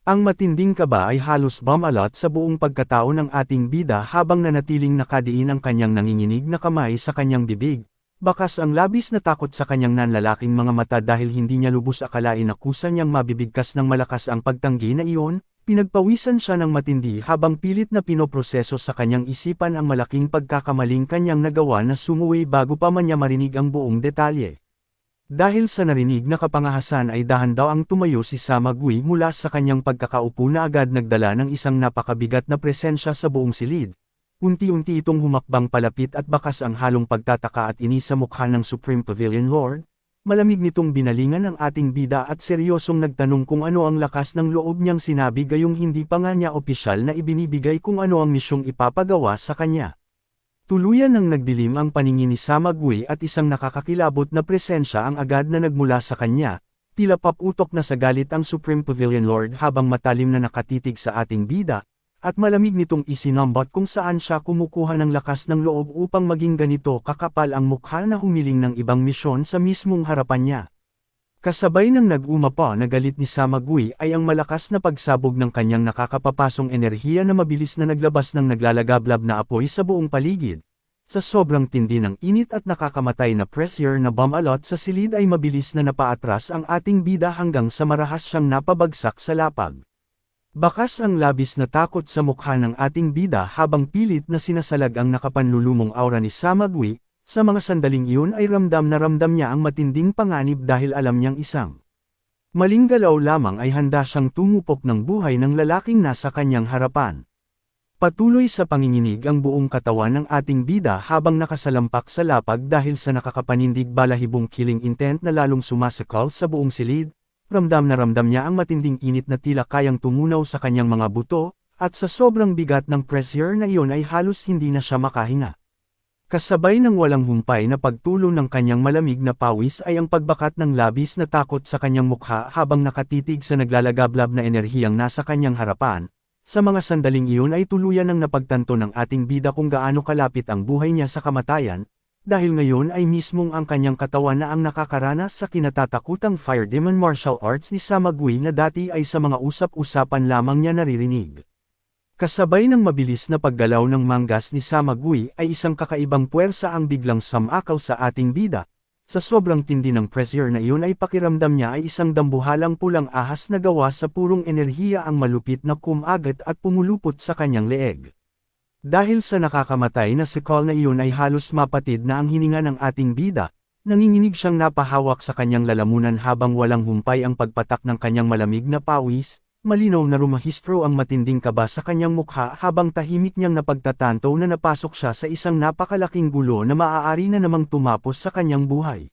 Ang matinding kaba ay halos bumalot sa buong pagkatao ng ating bida habang nanatiling nakadiin ang kanyang nanginginig na kamay sa kanyang bibig. Bakas ang labis na takot sa kanyang nanlalaking mga mata dahil hindi niya lubos akalain na kusa niyang mabibigkas ng malakas ang pagtanggi na iyon. Pinagpawisan siya ng matindi habang pilit na pinoproseso sa kanyang isipan ang malaking pagkakamaling kanyang nagawa na sumuwi bago pa man niya marinig ang buong detalye. Dahil sa narinig na kapangahasan ay dahan daw ang tumayo si Samagui mula sa kanyang pagkakaupo na agad nagdala ng isang napakabigat na presensya sa buong silid. Unti-unti itong humakbang palapit at bakas ang halong pagtataka at inis sa mukha ng Supreme Pavilion Lord. Malamig nitong binalingan ang ating bida at seryosong nagtanong kung ano ang lakas ng loob niyang sinabi gayong hindi pa nga niya opisyal na ibinibigay kung ano ang misyong ipapagawa sa kanya. Tuluyan nang nagdilim ang paningin ni Samagui at isang nakakakilabot na presensya ang agad na nagmula sa kanya, tila paputok na sa galit ang Supreme Pavilion Lord habang matalim na nakatitig sa ating bida, at malamig nitong isinambot kung saan siya kumukuha ng lakas ng loob upang maging ganito kakapal ang mukha na humiling ng ibang misyon sa mismong harapan niya. Kasabay ng nag-umapa na galit ni Samagui ay ang malakas na pagsabog ng kanyang nakakapapasong enerhiya na mabilis na naglabas ng naglalagablab na apoy sa buong paligid. Sa sobrang tindi ng init at nakakamatay na pressure na bumalot sa silid ay mabilis na napaatras ang ating bida hanggang sa marahas siyang napabagsak sa lapag. Bakas ang labis na takot sa mukha ng ating bida habang pilit na sinasalag ang nakapanlulumong aura ni Samagui. Sa mga sandaling iyon ay ramdam niya ang matinding panganib dahil alam niyang isang maling galaw lamang ay handa siyang tumupok ng buhay ng lalaking nasa kanyang harapan. Patuloy sa panginginig ang buong katawan ng ating bida habang nakasalampak sa lapag dahil sa nakakapanindig balahibong killing intent na lalong sumasakal sa buong silid. Ramdam niya ang matinding init na tila kayang tumunaw sa kanyang mga buto, at sa sobrang bigat ng pressure na iyon ay halos hindi na siya makahinga. Kasabay ng walang humpay na pagtulo ng kanyang malamig na pawis ay ang pagbakat ng labis na takot sa kanyang mukha habang nakatitig sa naglalagablab na enerhiyang nasa kanyang harapan. Sa mga sandaling iyon ay tuluyan ng napagtanto ng ating bida kung gaano kalapit ang buhay niya sa kamatayan, dahil ngayon ay mismong ang kanyang katawan na ang nakakaranas sa kinatatakutang Fire Demon Martial Arts ni Samagui na dati ay sa mga usap-usapan lamang niya naririnig. Kasabay ng mabilis na paggalaw ng manggas ni Samagui ay isang kakaibang puwersa ang biglang samakaw sa ating bida. Sa sobrang tindi ng pressure na iyon ay pakiramdam niya ay isang dambuhalang pulang ahas na gawa sa purong enerhiya ang malupit na kumagat at pumulupot sa kanyang leeg. Dahil sa nakakamatay na sikal na iyon ay halos mapatid na ang hininga ng ating bida, nanginginig siyang napahawak sa kanyang lalamunan habang walang humpay ang pagpatak ng kanyang malamig na pawis. Malinaw na rumahistro ang matinding kaba sa kanyang mukha habang tahimik niyang napagtatanto na napasok siya sa isang napakalaking gulo na maaari na namang tumapos sa kanyang buhay.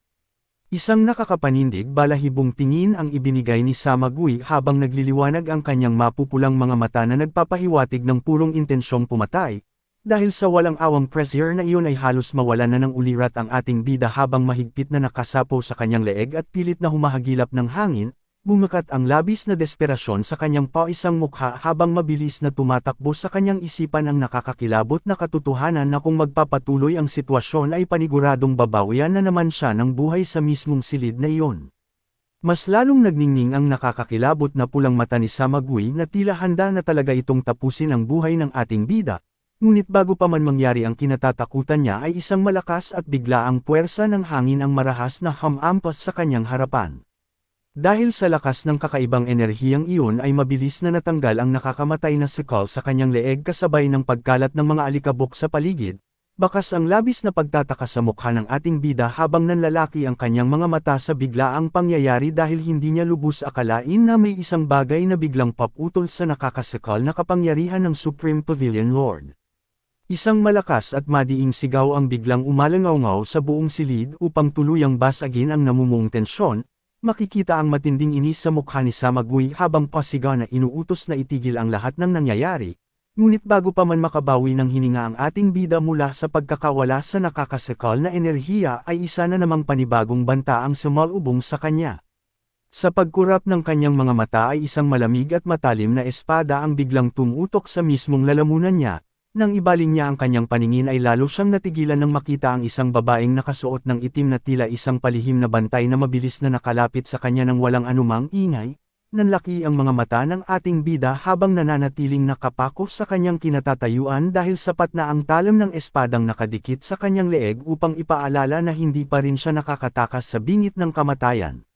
Isang nakakapanindig balahibong tingin ang ibinigay ni Samagui habang nagliliwanag ang kanyang mapupulang mga mata na nagpapahiwatig ng purong intensyong pumatay. Dahil sa walang awang pressure na iyon ay halos mawalan na ng ulirat ang ating bida habang mahigpit na nakasapo sa kanyang leeg at pilit na humahagilap ng hangin, bumakat ang labis na desperasyon sa kanyang paisang mukha habang mabilis na tumatakbo sa kanyang isipan ang nakakakilabot na katotohanan na kung magpapatuloy ang sitwasyon ay paniguradong babawian na naman siya ng buhay sa mismong silid na iyon. Mas lalong nagningning ang nakakakilabot na pulang mata ni Samagui na tila handa na talaga itong tapusin ang buhay ng ating bida. Ngunit bago pa man mangyari ang kinatatakutan niya ay isang malakas at biglaang puwersa ng hangin ang marahas na hamampas sa kanyang harapan. Dahil sa lakas ng kakaibang enerhiyang iyon ay mabilis na natanggal ang nakakamatay na sikal sa kanyang leeg kasabay ng pagkalat ng mga alikabok sa paligid, bakas ang labis na pagtataka sa mukha ng ating bida habang nanlalaki ang kanyang mga mata sa biglaang pangyayari dahil hindi niya lubos akalain na may isang bagay na biglang paputol sa nakakasikal na kapangyarihan ng Supreme Pavilion Lord. Isang malakas at madiing sigaw ang biglang umalangaw-ngaw sa buong silid upang tuluyang basagin ang namumong tensyon. Makikita ang matinding inis sa mukha ni Samagui habang pasigaw na inuutos na itigil ang lahat ng nangyayari, ngunit bago pa man makabawi ng hininga ang ating bida mula sa pagkakawala sa nakakasikal na enerhiya ay isa na namang panibagong banta ang sumalubong sa kanya. Sa pagkurap ng kanyang mga mata ay isang malamig at matalim na espada ang biglang tumutok sa mismong lalamunan niya. Nang ibaling niya ang kanyang paningin ay lalo siyang natigilan nang makita ang isang babaeng nakasuot ng itim na tila isang palihim na bantay na mabilis na nakalapit sa kanya nang walang anumang ingay. Nanlaki ang mga mata ng ating bida habang nananatiling nakapako sa kanyang kinatatayuan dahil sapat na ang talam ng espadang nakadikit sa kanyang leeg upang ipaalala na hindi pa rin siya nakakatakas sa bingit ng kamatayan.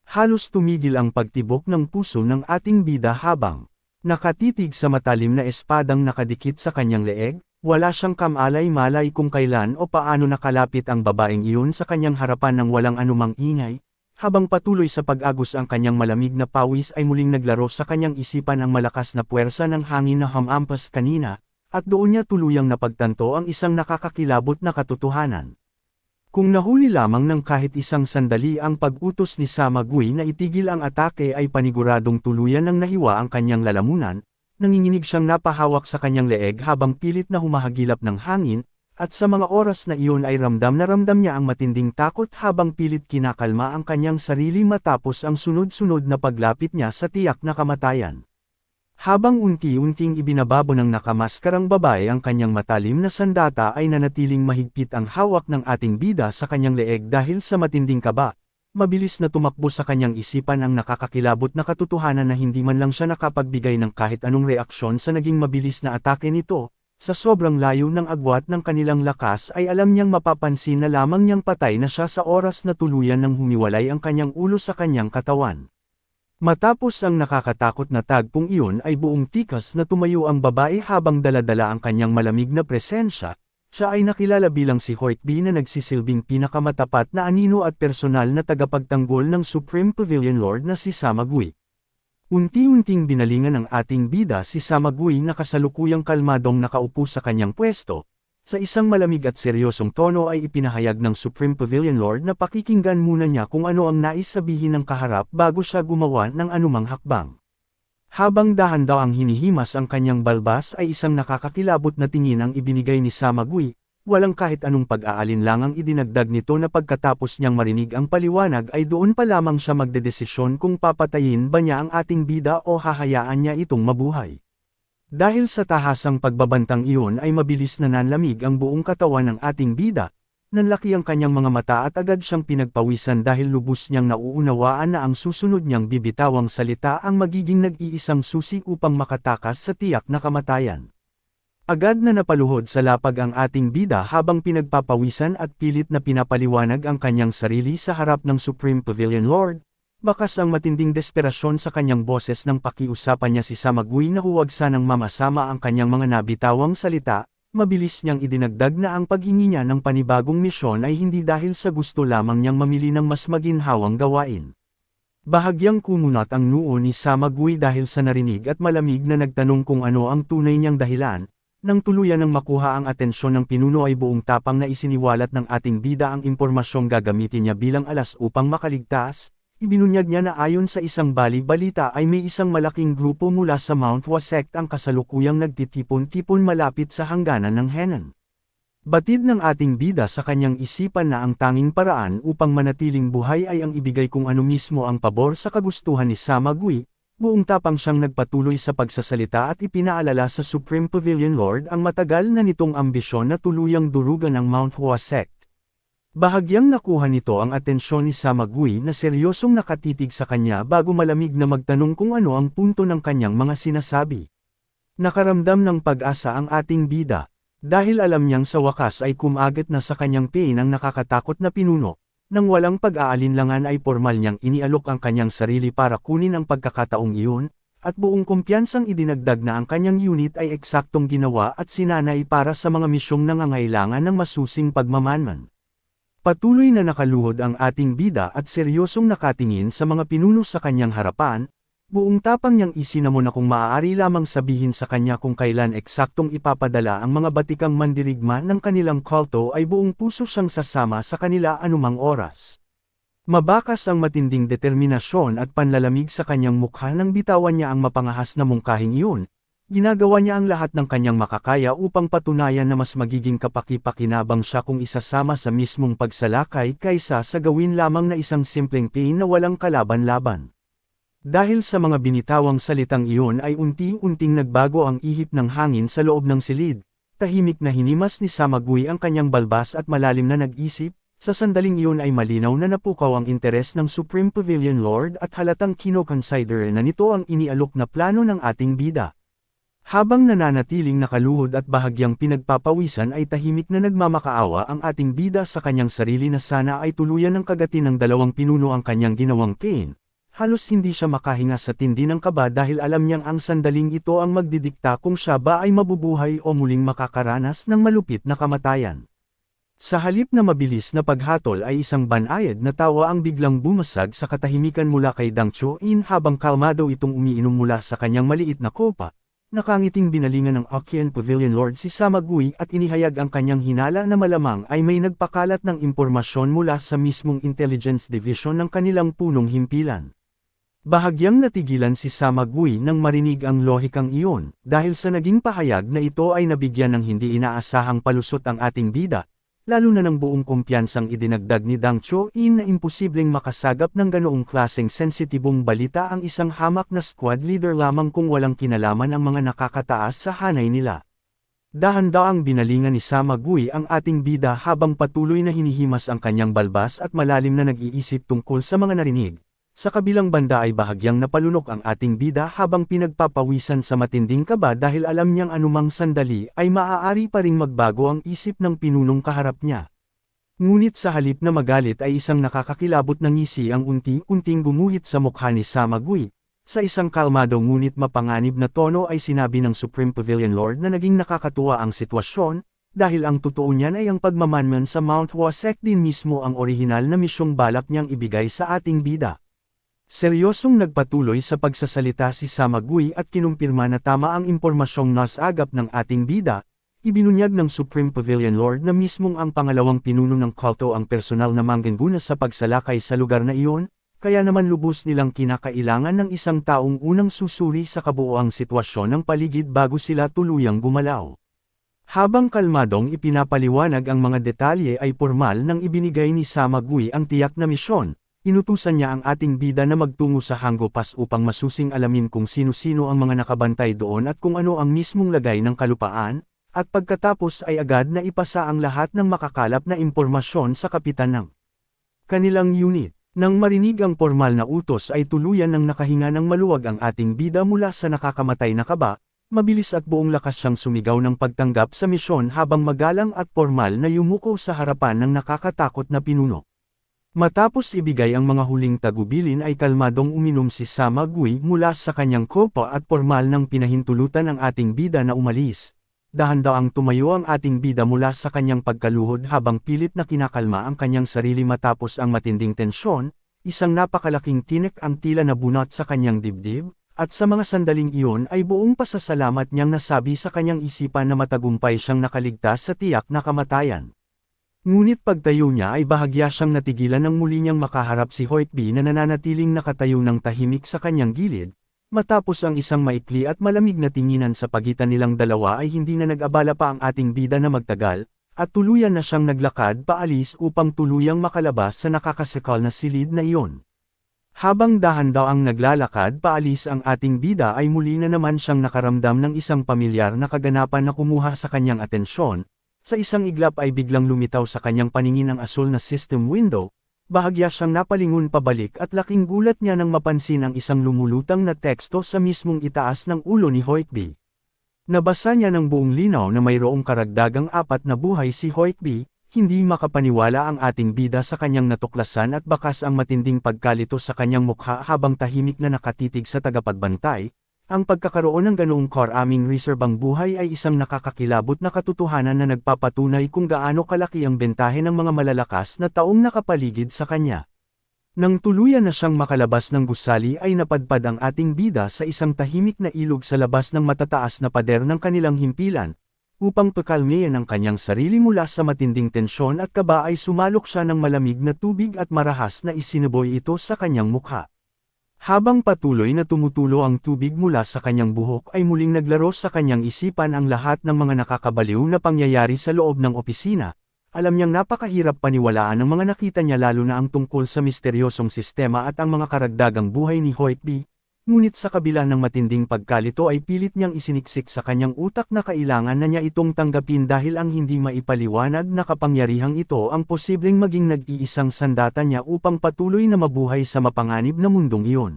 Halos tumigil ang pagtibok ng puso ng ating bida habang nakatitig sa matalim na espadang nakadikit sa kanyang leeg, wala siyang kamalay-malay kung kailan o paano nakalapit ang babaeng iyon sa kanyang harapan ng walang anumang ingay. Habang patuloy sa pag-agos ang kanyang malamig na pawis ay muling naglaro sa kanyang isipan ang malakas na puwersa ng hangin na hamampas kanina, at doon niya tuluyang napagtanto ang isang nakakakilabot na katotohanan. Kung nahuli lamang ng kahit isang sandali ang pag-utos ni Samagui na itigil ang atake ay paniguradong tuluyan ng nahiwa ang kanyang lalamunan, nanginginig siyang napahawak sa kanyang leeg habang pilit na humahagilap ng hangin, at sa mga oras na iyon ay ramdam na ramdam niya ang matinding takot habang pilit kinakalma ang kanyang sarili matapos ang sunod-sunod na paglapit niya sa tiyak na kamatayan. Habang unti-unting ibinababo ng nakamaskarang babae ang kanyang matalim na sandata ay nanatiling mahigpit ang hawak ng ating bida sa kanyang leeg dahil sa matinding kaba. Mabilis na tumakbo sa kanyang isipan ang nakakakilabot na katotohanan na hindi man lang siya nakapagbigay ng kahit anong reaksyon sa naging mabilis na atake nito. Sa sobrang layo ng agwat ng kanilang lakas ay alam niyang mapapansin na lamang niyang patay na siya sa oras na tuluyan nang humiwalay ang kanyang ulo sa kanyang katawan. Matapos ang nakakatakot na tagpong iyon ay buong tikas na tumayo ang babae habang daladala ang kanyang malamig na presensya. Siya ay nakilala bilang si Hoikbi na nagsisilbing pinakamatapat na anino at personal na tagapagtanggol ng Supreme Pavilion Lord na si Samagui. Unti-unting binalingan ng ating bida si Samagui na kasalukuyang kalmadong nakaupo sa kanyang pwesto. Sa isang malamig at seryosong tono ay ipinahayag ng Supreme Pavilion Lord na pakikinggan muna niya kung ano ang nais sabihin ng kaharap bago siya gumawa ng anumang hakbang. Habang dahan daw ang hinihimas ang kanyang balbas ay isang nakakakilabot na tingin ang ibinigay ni Samagui, walang kahit anong pag-aalinlangang idinagdag nito na pagkatapos niyang marinig ang paliwanag ay doon pa lamang siya magdedesisyon kung papatayin ba niya ang ating bida o hahayaan niya itong mabuhay. Dahil sa tahasang pagbabantang iyon ay mabilis na nanlamig ang buong katawan ng ating bida, nanlaki ang kanyang mga mata at agad siyang pinagpawisan dahil lubos niyang nauunawaan na ang susunod niyang bibitawang salita ang magiging nag-iisang susi upang makatakas sa tiyak na kamatayan. Agad na napaluhod sa lapag ang ating bida habang pinagpapawisan at pilit na pinapaliwanag ang kanyang sarili sa harap ng Supreme Pavilion Lord. Bakas ang matinding desperasyon sa kanyang boses nang pakiusapan niya si Samagui na huwag sanang mamasama ang kanyang mga nabitawang salita, mabilis niyang idinagdag na ang paghingi niya ng panibagong misyon ay hindi dahil sa gusto lamang niyang mamili ng mas maginhawang gawain. Bahagyang kumunat ang noo ni Samagui dahil sa narinig at malamig na nagtanong kung ano ang tunay niyang dahilan, Nang tuluyan ng makuha ang atensyon ng pinuno ay buong tapang na isiniwalat ng ating bida ang impormasyong gagamitin niya bilang alas upang makaligtas. Ibinunyag niya na ayon sa isang bali-balita ay may isang malaking grupo mula sa Mount Wasect ang kasalukuyang nagtitipon-tipon malapit sa hangganan ng Henan. Batid ng ating bida sa kanyang isipan na ang tanging paraan upang manatiling buhay ay ang ibigay kung ano mismo ang pabor sa kagustuhan ni Samagui. Buong tapang siyang nagpatuloy sa pagsasalita at ipinaalala sa Supreme Pavilion Lord ang matagal na nitong ambisyon na tuluyang durugan ang Mount Wasect. Bahagyang nakuha nito ang atensyon ni Samagui na seryosong nakatitig sa kanya bago malamig na magtanong kung ano ang punto ng kanyang mga sinasabi. Nakaramdam ng pag-asa ang ating bida, dahil alam niyang sa wakas ay kumagat na sa kanyang pain ang nakakatakot na pinuno. Nang walang pag-aalinlangan ay formal niyang inialok ang kanyang sarili para kunin ang pagkakataong iyon, at buong kumpiyansang idinagdag na ang kanyang unit ay eksaktong ginawa at sinanay para sa mga misyong nangangailangan ng masusing pagmamanman. Patuloy na nakaluhod ang ating bida at seryosong nakatingin sa mga pinuno sa kanyang harapan, buong tapang niyang isinamon na kung maaari lamang sabihin sa kanya kung kailan eksaktong ipapadala ang mga batikang mandirigma ng kanilang kulto ay buong puso siyang sasama sa kanila anumang oras. Mabakas ang matinding determinasyon at panlalamig sa kanyang mukha nang bitawan niya ang mapangahas na mungkahing iyon. Ginagawa niya ang lahat ng kanyang makakaya upang patunayan na mas magiging kapaki-pakinabang siya kung isasama sa mismong pagsalakay kaysa sa gawin lamang na isang simpleng pain na walang kalaban-laban. Dahil sa mga binitawang salitang iyon ay unti-unting nagbago ang ihip ng hangin sa loob ng silid. Tahimik na hinimas ni Samagui ang kanyang balbas at malalim na nag-isip. Sa sandaling iyon ay malinaw na napukaw ang interes ng Supreme Pavilion Lord at halatang kino-consider na nito ang inialok na plano ng ating bida. Habang nananatiling nakaluhod at bahagyang pinagpapawisan ay tahimik na nagmamakaawa ang ating bida sa kanyang sarili na sana ay tuluyan ng kagatin ng dalawang pinuno ang kanyang ginawang pain. Halos hindi siya makahinga sa tindi ng kaba dahil alam niyang ang sandaling ito ang magdidikta kung siya ba ay mabubuhay o muling makakaranas ng malupit na kamatayan. Sa halip na mabilis na paghatol ay isang banayad na tawa ang biglang bumasag sa katahimikan mula kay Dang Chuin habang kalmado itong umiinom mula sa kanyang maliit na kopa. Nakangiting binalingan ng Aqian Pavilion Lord si Samagui at inihayag ang kanyang hinala na malamang ay may nagpakalat ng impormasyon mula sa mismong intelligence division ng kanilang punong himpilan. Bahagyang natigilan si Samagui nang marinig ang lohikang iyon, dahil sa naging pahayag na ito ay nabigyan ng hindi inaasahang palusot ang ating bida, lalo na ng buong kumpiyansang idinagdag ni Dang Chuin na imposibleng makasagap ng ganoong klaseng sensitibong balita ang isang hamak na squad leader lamang kung walang kinalaman ang mga nakakataas sa hanay nila. Dahan-daang binalingan ni Samagui ang ating bida habang patuloy na hinihimas ang kanyang balbas at malalim na nag-iisip tungkol sa mga narinig. Sa kabilang banda ay bahagyang napalunok ang ating bida habang pinagpapawisan sa matinding kaba dahil alam niyang anumang sandali ay maaari pa ring magbago ang isip ng pinunong kaharap niya. Ngunit sa halip na magalit ay isang nakakakilabot na ngisi ang unti-unting gumuhit sa mukha ni Samagui. Sa isang kalmado ngunit mapanganib na tono ay sinabi ng Supreme Pavilion Lord na naging nakakatuwa ang sitwasyon, dahil ang totoo niyan ay ang pagmamanman sa Mount Wasect din mismo ang orihinal na misyong balak niyang ibigay sa ating bida. Seryosong nagpatuloy sa pagsasalita si Samagui at kinumpirma na tama ang impormasyong nasagap ng ating bida. Ibinunyag ng Supreme Pavilion Lord na mismong ang pangalawang pinuno ng kulto ang personal na mangguna sa pagsalakay sa lugar na iyon, kaya naman lubos nilang kinakailangan ng isang taong unang susuri sa kabuoang sitwasyon ng paligid bago sila tuluyang gumalaw. Habang kalmadong ipinapaliwanag ang mga detalye ay formal nang ibinigay ni Samagui ang tiyak na misyon. Inutusan niya ang ating bida na magtungo sa Hango Pass upang masusing alamin kung sino-sino ang mga nakabantay doon at kung ano ang mismong lagay ng kalupaan, at pagkatapos ay agad na ipasa ang lahat ng makakalap na impormasyon sa kapitan ng kanilang unit. Nang marinig ang formal na utos ay tuluyan ng nakahinga ng maluwag ang ating bida mula sa nakakamatay na kaba, mabilis at buong lakas siyang sumigaw ng pagtanggap sa misyon habang magalang at formal na yumuko sa harapan ng nakakatakot na pinuno. Matapos ibigay ang mga huling tagubilin ay kalmadong uminom si Samagui mula sa kanyang kopa at formal nang pinahintulutan ang ating bida na umalis. Dahan-daang tumayo ang ating bida mula sa kanyang pagkaluhod habang pilit na kinakalma ang kanyang sarili matapos ang matinding tensyon, isang napakalaking tinik ang tila nabunot sa kanyang dibdib, At sa mga sandaling iyon ay buong pasasalamat niyang nasabi sa kanyang isipan na matagumpay siyang nakaligtas sa tiyak na kamatayan. Ngunit pagtayo niya ay bahagya siyang natigilan nang muli niyang makaharap si Hoytby na nananatiling nakatayo ng tahimik sa kanyang gilid, matapos ang isang maikli at malamig na tinginan sa pagitan nilang dalawa ay hindi na nag-abala pa ang ating bida na magtagal, at tuluyan na siyang naglakad paalis upang tuluyang makalabas sa nakakasakal na silid na iyon. Habang dahan-daw ang naglalakad paalis ang ating bida ay muli na naman siyang nakaramdam ng isang pamilyar na kaganapan na kumuha sa kanyang atensyon. Sa isang iglap ay biglang lumitaw sa kanyang paningin ang asul na system window, bahagya siyang napalingon pabalik at laking gulat niya nang mapansin ang isang lumulutang na teksto sa mismong itaas ng ulo ni Hoytby. Nabasa niya ng buong linaw na mayroong karagdagang 4 na buhay si Hoytby. Hindi makapaniwala ang ating bida sa kanyang natuklasan at bakas ang matinding pagkalito sa kanyang mukha habang tahimik na nakatitig sa tagapagbantay. Ang pagkakaroon ng ganoong karaming reserbang buhay ay isang nakakakilabot na katotohanan na nagpapatunay kung gaano kalaki ang bentahe ng mga malalakas na taong nakapaligid sa kanya. Nang tuluyan na siyang makalabas ng gusali ay napadpad ang ating bida sa isang tahimik na ilog sa labas ng matataas na pader ng kanilang himpilan. Upang pakalmayan ang kanyang sarili mula sa matinding tensyon at kaba ay sumalok siya ng malamig na tubig at marahas na isinuboy ito sa kanyang mukha. Habang patuloy na tumutulo ang tubig mula sa kanyang buhok ay muling naglaro sa kanyang isipan ang lahat ng mga nakakabaliw na pangyayari sa loob ng opisina. Alam niyang napakahirap paniwalaan ang mga nakita niya lalo na ang tungkol sa misteryosong sistema at ang mga karagdagang buhay ni Hoytby. Ngunit sa kabila ng matinding pagkalito ay pilit niyang isiniksik sa kanyang utak na kailangan na niya itong tanggapin dahil ang hindi maipaliwanag na kapangyarihang ito ang posibleng maging nag-iisang sandata niya upang patuloy na mabuhay sa mapanganib na mundong iyon.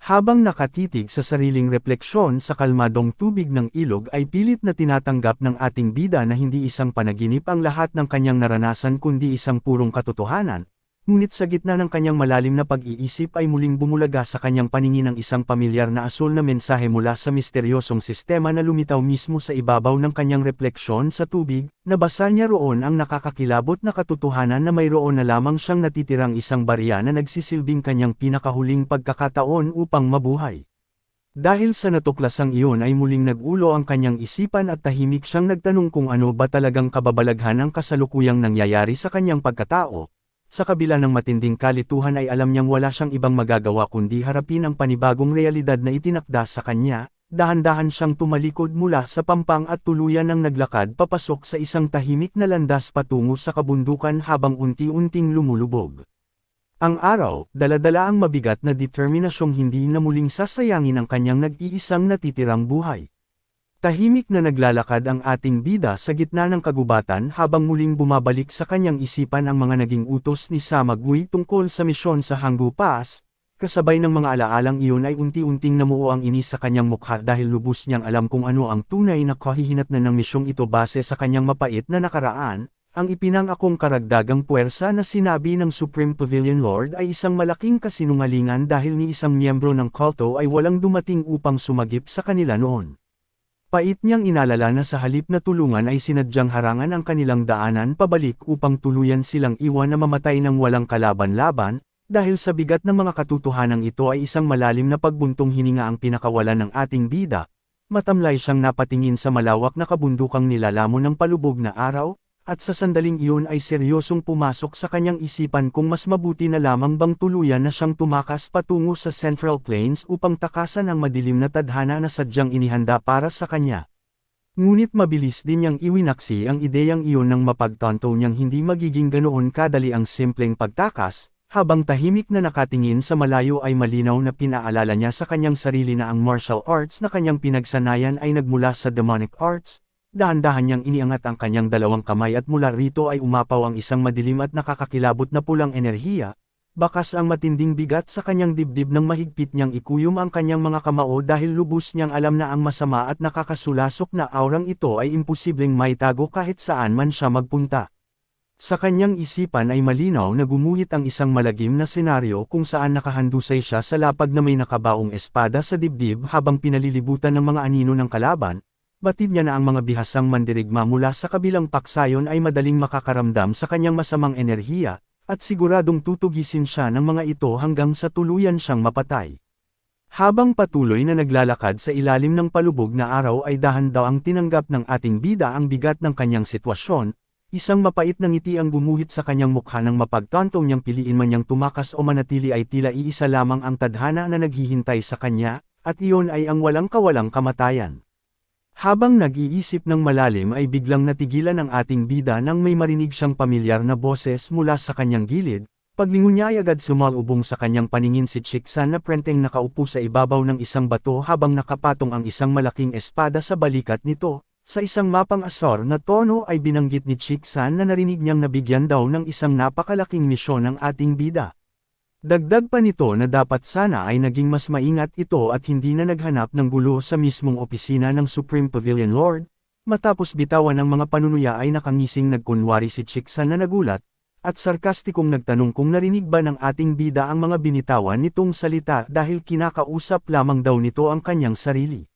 Habang nakatitig sa sariling refleksyon sa kalmadong tubig ng ilog ay pilit na tinatanggap ng ating bida na hindi isang panaginip ang lahat ng kanyang naranasan kundi isang purong katotohanan. Ngunit sa gitna ng kanyang malalim na pag-iisip ay muling bumulaga sa kanyang paningin ang isang pamilyar na asul na mensahe mula sa misteryosong sistema na lumitaw mismo sa ibabaw ng kanyang refleksyon sa tubig. Nabasa niya roon ang nakakakilabot na katotohanan na mayroon na lamang siyang natitirang isang barya na nagsisilbing kanyang pinakahuling pagkakataon upang mabuhay. Dahil sa natuklasang iyon ay muling nag-ulo ang kanyang isipan at tahimik siyang nagtanong kung ano ba talagang kababalaghan ang kasalukuyang nangyayari sa kanyang pagkatao. Sa kabila ng matinding kalituhan ay alam niyang wala siyang ibang magagawa kundi harapin ang panibagong realidad na itinakda sa kanya. Dahan-dahan siyang tumalikod mula sa pampang at tuluyan ng naglakad papasok sa isang tahimik na landas patungo sa kabundukan habang unti-unting lumulubog. Ang araw, dala-dala ang mabigat na determinasyong hindi na muling sasayangin ang kanyang nag-iisang natitirang buhay. Tahimik na naglalakad ang ating bida sa gitna ng kagubatan habang muling bumabalik sa kanyang isipan ang mga naging utos ni Samagui tungkol sa misyon sa Hanggu Pass. Kasabay ng mga alaalang iyon ay unti-unting namuo ang inis sa kanyang mukha dahil lubos niyang alam kung ano ang tunay na kahihinatnan ng misyong ito base sa kanyang mapait na nakaraan. Ang ipinangakong karagdagang puwersa na sinabi ng Supreme Pavilion Lord ay isang malaking kasinungalingan dahil ni isang miyembro ng kulto ay walang dumating upang sumagip sa kanila noon. Pait niyang inalala na sa halip na tulungan ay sinadyang harangan ang kanilang daanan pabalik upang tuluyan silang iwan na mamatay ng walang kalaban-laban, dahil sa bigat ng mga katotohanang ito ay isang malalim na pagbuntong hininga ang pinakawalan ng ating bida. Matamlay siyang napatingin sa malawak na kabundukang nilalamon ng palubog na araw, at sa sandaling iyon ay seryosong pumasok sa kanyang isipan kung mas mabuti na lamang bang tuluyan na siyang tumakas patungo sa Central Plains upang takasan ang madilim na tadhana na sadyang inihanda para sa kanya. Ngunit mabilis din niyang iwinaksi ang ideyang iyon nang mapagtanto niyang hindi magiging ganoon kadali ang simpleng pagtakas. Habang tahimik na nakatingin sa malayo ay malinaw na pinaalala niya sa kanyang sarili na ang martial arts na kanyang pinagsanayan ay nagmula sa demonic arts. Dahan-dahan niyang iniangat ang kanyang dalawang kamay at mula rito ay umapaw ang isang madilim at nakakakilabot na pulang enerhiya. Bakas ang matinding bigat sa kanyang dibdib nang mahigpit niyang ikuyom ang kanyang mga kamao dahil lubos niyang alam na ang masama at nakakasulasok na aurang ito ay imposibleng maitago kahit saan man siya magpunta. Sa kanyang isipan ay malinaw na gumuhit ang isang malagim na senaryo kung saan nakahandusay siya sa lapag na may nakabaong espada sa dibdib habang pinalilibutan ng mga anino ng kalaban. Batid niya na ang mga bihasang mandirigma mula sa kabilang paksayon ay madaling makakaramdam sa kanyang masamang enerhiya, at siguradong tutugisin siya ng mga ito hanggang sa tuluyan siyang mapatay. Habang patuloy na naglalakad sa ilalim ng palubog na araw ay dahan-dahang tinanggap ng ating bida ang bigat ng kanyang sitwasyon, isang mapait na ngiti ang gumuhit sa kanyang mukha nang mapagtantong niyang piliin man niyang tumakas o manatili ay tila iisa lamang ang tadhana na naghihintay sa kanya, at iyon ay ang walang kawalang kamatayan. Habang nag-iisip ng malalim ay biglang natigilan ang ating bida nang may marinig siyang pamilyar na boses mula sa kanyang gilid. Paglingon niya ay agad sumalubong sa kanyang paningin si Chiksan na prenteng nakaupo sa ibabaw ng isang bato habang nakapatong ang isang malaking espada sa balikat nito. Sa isang mapang-asar na tono ay binanggit ni Chiksan na narinig niyang nabigyan daw ng isang napakalaking misyon ng ating bida. Dagdag pa nito na dapat sana ay naging mas maingat ito at hindi na naghanap ng gulo sa mismong opisina ng Supreme Pavilion Lord. Matapos bitawan ng mga panunuya ay nakangising nagkunwari si Chiksan na nagulat, at sarkastikong nagtanong kung narinig ba ng ating bida ang mga binitawan nitong salita dahil kinakausap lamang daw nito ang kanyang sarili.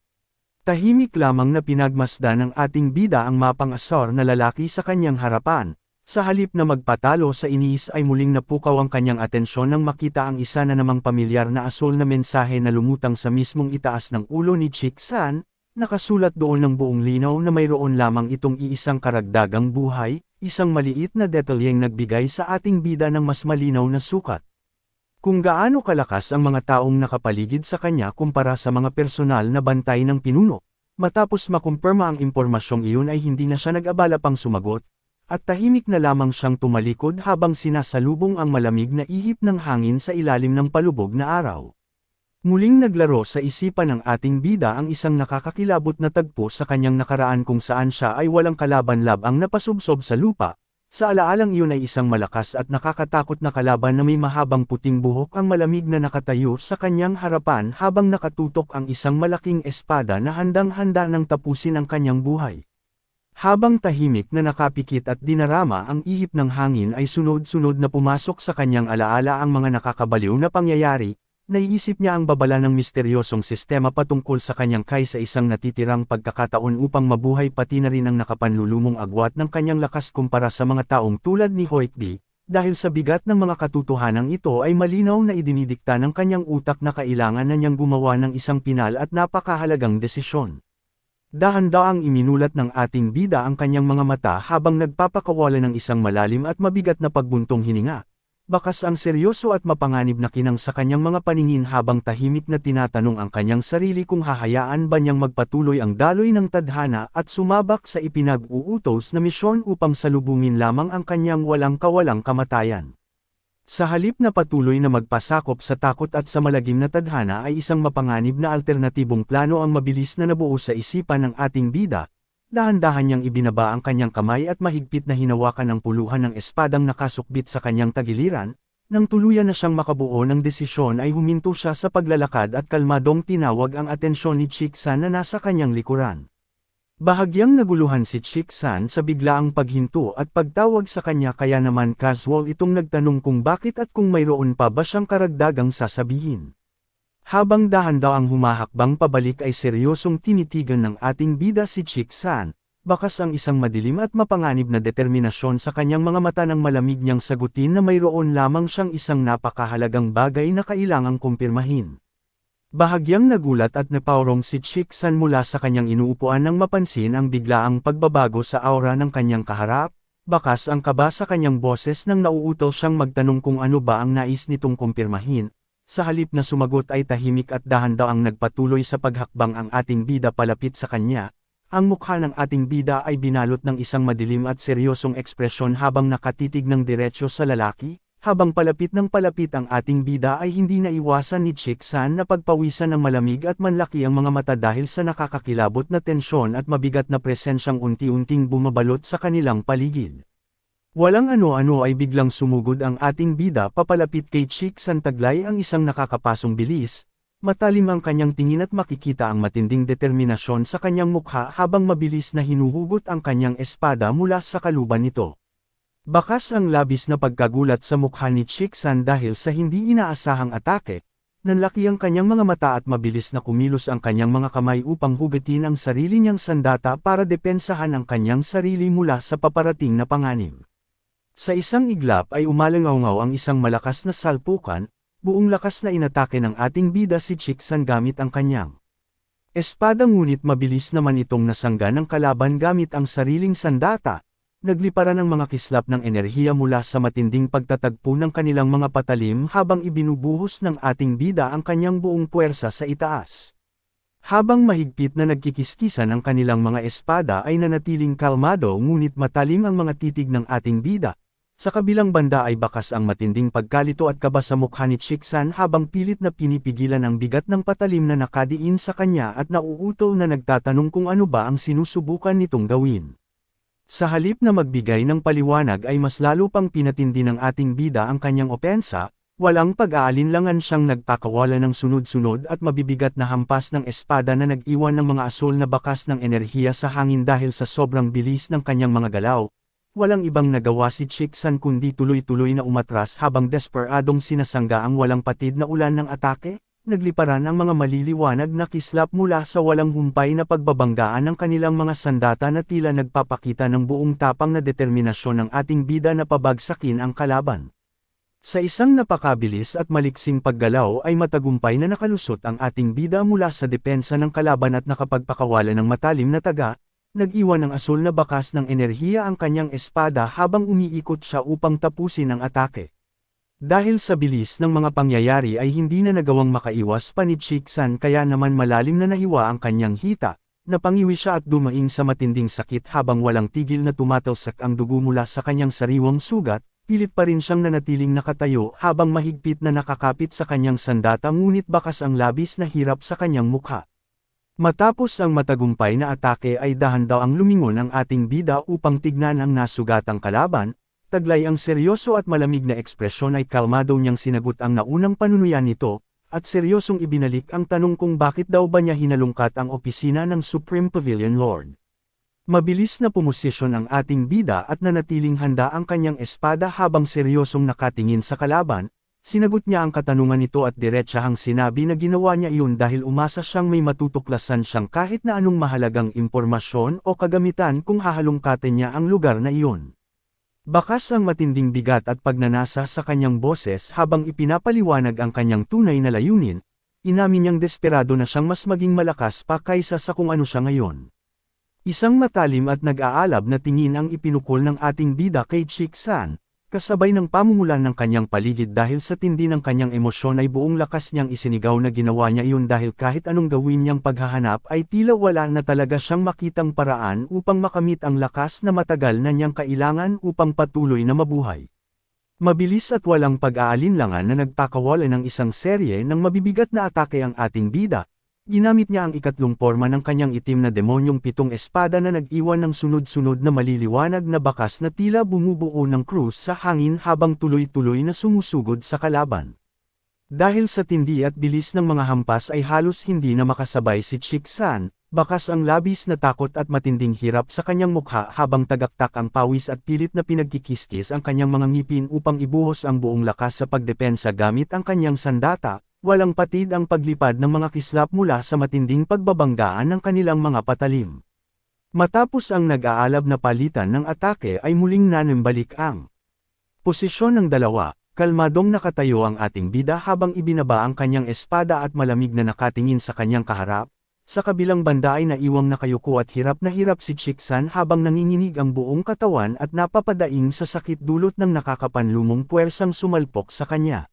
Tahimik lamang na pinagmasdan ng ating bida ang mapang-asar na lalaki sa kanyang harapan. Sa halip na magpatalo sa inis ay muling napukaw ang kanyang atensyon nang makita ang isa na namang pamilyar na asul na mensahe na lumutang sa mismong itaas ng ulo ni Chiksan. Nakasulat doon ng buong linaw na mayroon lamang itong iisang karagdagang buhay, isang maliit na detalyeng nagbigay sa ating bida ng mas malinaw na sukat. Kung gaano kalakas ang mga taong nakapaligid sa kanya kumpara sa mga personal na bantay ng pinuno. Matapos makumpirma ang impormasyong iyon ay hindi na siya nag-abala pang sumagot, at tahimik na lamang siyang tumalikod habang sinasalubong ang malamig na ihip ng hangin sa ilalim ng palubog na araw. Muling naglaro sa isipan ng ating bida ang isang nakakakilabot na tagpo sa kanyang nakaraan kung saan siya ay walang kalaban-labang napasubsob sa lupa. Sa alaalang iyon ay isang malakas at nakakatakot na kalaban na may mahabang puting buhok ang malamig na nakatayo sa kanyang harapan habang nakatutok ang isang malaking espada na handang-handa nang tapusin ang kanyang buhay. Habang tahimik na nakapikit at dinarama ang ihip ng hangin ay sunod-sunod na pumasok sa kanyang alaala ang mga nakakabaliw na pangyayari. Naiisip niya ang babala ng misteryosong sistema patungkol sa kanyang sa isang natitirang pagkakataon upang mabuhay pati na rin ang nakapanlulumong agwat ng kanyang lakas kumpara sa mga taong tulad ni Hoytby, dahil sa bigat ng mga katotohanang ito ay malinaw na idinidikta ng kanyang utak na kailangan na niyang gumawa ng isang pinal at napakahalagang desisyon. Dahan-daang iminulat ng ating bida ang kanyang mga mata habang nagpapakawala ng isang malalim at mabigat na pagbuntong hininga. Bakas ang seryoso at mapanganib na kinang sa kanyang mga paningin habang tahimik na tinatanong ang kanyang sarili kung hahayaan ba niyang magpatuloy ang daloy ng tadhana at sumabak sa ipinag-uutos na misyon upang salubungin lamang ang kanyang walang kawalang kamatayan. Sa halip na patuloy na magpasakop sa takot at sa malagim na tadhana ay isang mapanganib na alternatibong plano ang mabilis na nabuo sa isipan ng ating bida. Dahan-dahan niyang ibinaba ang kanyang kamay at mahigpit na hinawakan ang puluhan ng espadang nakasukbit sa kanyang tagiliran. Nang tuluyan na siyang makabuo ng desisyon ay huminto siya sa paglalakad at kalmadong tinawag ang atensyon ni Chiksan na nasa kanyang likuran. Bahagyang naguluhan si Chiksan sa biglaang paghinto at pagtawag sa kanya kaya naman casual itong nagtanong kung bakit at kung mayroon pa ba siyang karagdagang sasabihin. Habang dahan-daang humahakbang pabalik ay seryosong tinitigan ng ating bida si Chiksan, bakas ang isang madilim at mapanganib na determinasyon sa kanyang mga mata nang malamig niyang sagutin na mayroon lamang siyang isang napakahalagang bagay na kailangang kumpirmahin. Bahagyang nagulat at napaurong si Chiksan mula sa kanyang inuupuan nang mapansin ang biglaang pagbabago sa aura ng kanyang kaharap, bakas ang kaba sa kanyang boses nang nauutal siyang magtanong kung ano ba ang nais nitong kumpirmahin. Sa halip na sumagot ay tahimik at dahan-daang nagpatuloy sa paghakbang ang ating bida palapit sa kanya. Ang mukha ng ating bida ay binalot ng isang madilim at seryosong ekspresyon habang nakatitig ng diretsyo sa lalaki. Habang palapit ng palapit ang ating bida ay hindi naiwasan ni Chiksan na pagpawisan ng malamig at manlaki ang mga mata dahil sa nakakakilabot na tensyon at mabigat na presensyang unti-unting bumabalot sa kanilang paligid. Walang ano-ano ay biglang sumugod ang ating bida papalapit kay Chiksan taglay ang isang nakakapasong bilis, matalim ang kanyang tingin at makikita ang matinding determinasyon sa kanyang mukha habang mabilis na hinuhugot ang kanyang espada mula sa kaluban nito. Bakas ang labis na pagkagulat sa mukha ni Chiksan dahil sa hindi inaasahang atake, nanlaki ang kanyang mga mata at mabilis na kumilos ang kanyang mga kamay upang hugatin ang sarili niyang sandata para depensahan ang kanyang sarili mula sa paparating na panganib. Sa isang iglap ay umalangaw ang isang malakas na salpukan, buong lakas na inatake ng ating bida si Chiksan gamit ang kanyang espada, ngunit mabilis naman itong nasangga ng kalaban gamit ang sariling sandata. Nagliparan ang mga kislap ng enerhiya mula sa matinding pagtatagpo ng kanilang mga patalim habang ibinubuhos ng ating bida ang kanyang buong puwersa sa itaas. Habang mahigpit na nagkikiskisan ang kanilang mga espada ay nanatiling kalmado, ngunit matalim ang mga titig ng ating bida. Sa kabilang banda ay bakas ang matinding pagkalito at kaba sa mukha ni Chiksan habang pilit na pinipigilan ang bigat ng patalim na nakadiin sa kanya at nauutol na nagtatanong kung ano ba ang sinusubukan nitong gawin. Sa halip na magbigay ng paliwanag ay mas lalo pang pinatindi ng ating bida ang kanyang opensa, walang pag-aalinlangan siyang nagpakawala ng sunod-sunod at mabibigat na hampas ng espada na nag-iwan ng mga asol na bakas ng enerhiya sa hangin dahil sa sobrang bilis ng kanyang mga galaw. Walang ibang nagawa si Chiksan kundi tuloy-tuloy na umatras habang desperadong sinasangga ang walang patid na ulan ng atake. Nagliparan ang mga maliliwanag na kislap mula sa walang humpay na pagbabanggaan ng kanilang mga sandata na tila nagpapakita ng buong tapang na determinasyon ng ating bida na pabagsakin ang kalaban. Sa isang napakabilis at maliksing paggalaw ay matagumpay na nakalusot ang ating bida mula sa depensa ng kalaban at nakapagpakawala ng matalim na taga. Nag-iwan ng asol na bakas ng enerhiya ang kanyang espada habang umiikot siya upang tapusin ang atake. Dahil sa bilis ng mga pangyayari ay hindi na nagawang makaiwas pa ni Chiksan, kaya naman malalim na nahiwa ang kanyang hita. Napangiwi siya at dumaing sa matinding sakit habang walang tigil na tumatalsak ang dugo mula sa kanyang sariwang sugat. Pilit pa rin siyang nanatiling nakatayo habang mahigpit na nakakapit sa kanyang sandata, ngunit bakas ang labis na hirap sa kanyang mukha. Matapos ang matagumpay na atake ay dahan-daw ang lumingon ang ating bida upang tignan ang nasugatang kalaban. Taglay ang seryoso at malamig na ekspresyon ay kalmado niyang sinagot ang naunang panunuyan nito, at seryosong ibinalik ang tanong kung bakit daw ba niya hinalungkat ang opisina ng Supreme Pavilion Lord. Mabilis na pumosisyon ang ating bida at nanatiling handa ang kanyang espada habang seryosong nakatingin sa kalaban. Sinagot niya ang katanungan nito at diretsahang sinabi na ginawa niya iyon dahil umasa siyang may matutuklasan siyang kahit na anong mahalagang impormasyon o kagamitan kung hahalungkatin niya ang lugar na iyon. Bakas ang matinding bigat at pagnanasa sa kanyang boses habang ipinapaliwanag ang kanyang tunay na layunin. Inamin niyang desperado na siyang mas maging malakas pa kaysa sa kung ano siya ngayon. Isang matalim at nag-aalab na tingin ang ipinukol ng ating bida kay Chiksan, kasabay ng pamumulan ng kanyang paligid dahil sa tindi ng kanyang emosyon ay buong lakas niyang isinigaw na ginawa niya iyon dahil kahit anong gawin niyang paghahanap ay tila wala na talaga siyang makitang paraan upang makamit ang lakas na matagal na niyang kailangan upang patuloy na mabuhay. Mabilis at walang pag-aalinlangan na nagpakawala ng isang serye ng mabibigat na atake ang ating bida. Ginamit niya ang ikatlong porma ng kanyang itim na demonyong pitong espada na nag-iwan ng sunod-sunod na maliliwanag na bakas na tila bumubuo ng krus sa hangin habang tuloy-tuloy na sumusugod sa kalaban. Dahil sa tindi at bilis ng mga hampas ay halos hindi na makasabay si Chiksan, bakas ang labis na takot at matinding hirap sa kanyang mukha habang tagaktak ang pawis at pilit na pinagkikiskis ang kanyang mga ngipin upang ibuhos ang buong lakas sa pagdepensa gamit ang kanyang sandata. Walang patid ang paglipad ng mga kislap mula sa matinding pagbabanggaan ng kanilang mga patalim. Matapos ang nag-aalab na palitan ng atake ay muling nanambalik ang posisyon ng dalawa. Kalmadong nakatayo ang ating bida habang ibinaba ang kanyang espada at malamig na nakatingin sa kanyang kaharap. Sa kabilang banda ay naiwang nakayuko at hirap na hirap si Chiksan habang nanginginig ang buong katawan at napapadaing sa sakit dulot ng nakakapanlumong puwersang sumalpok sa kanya.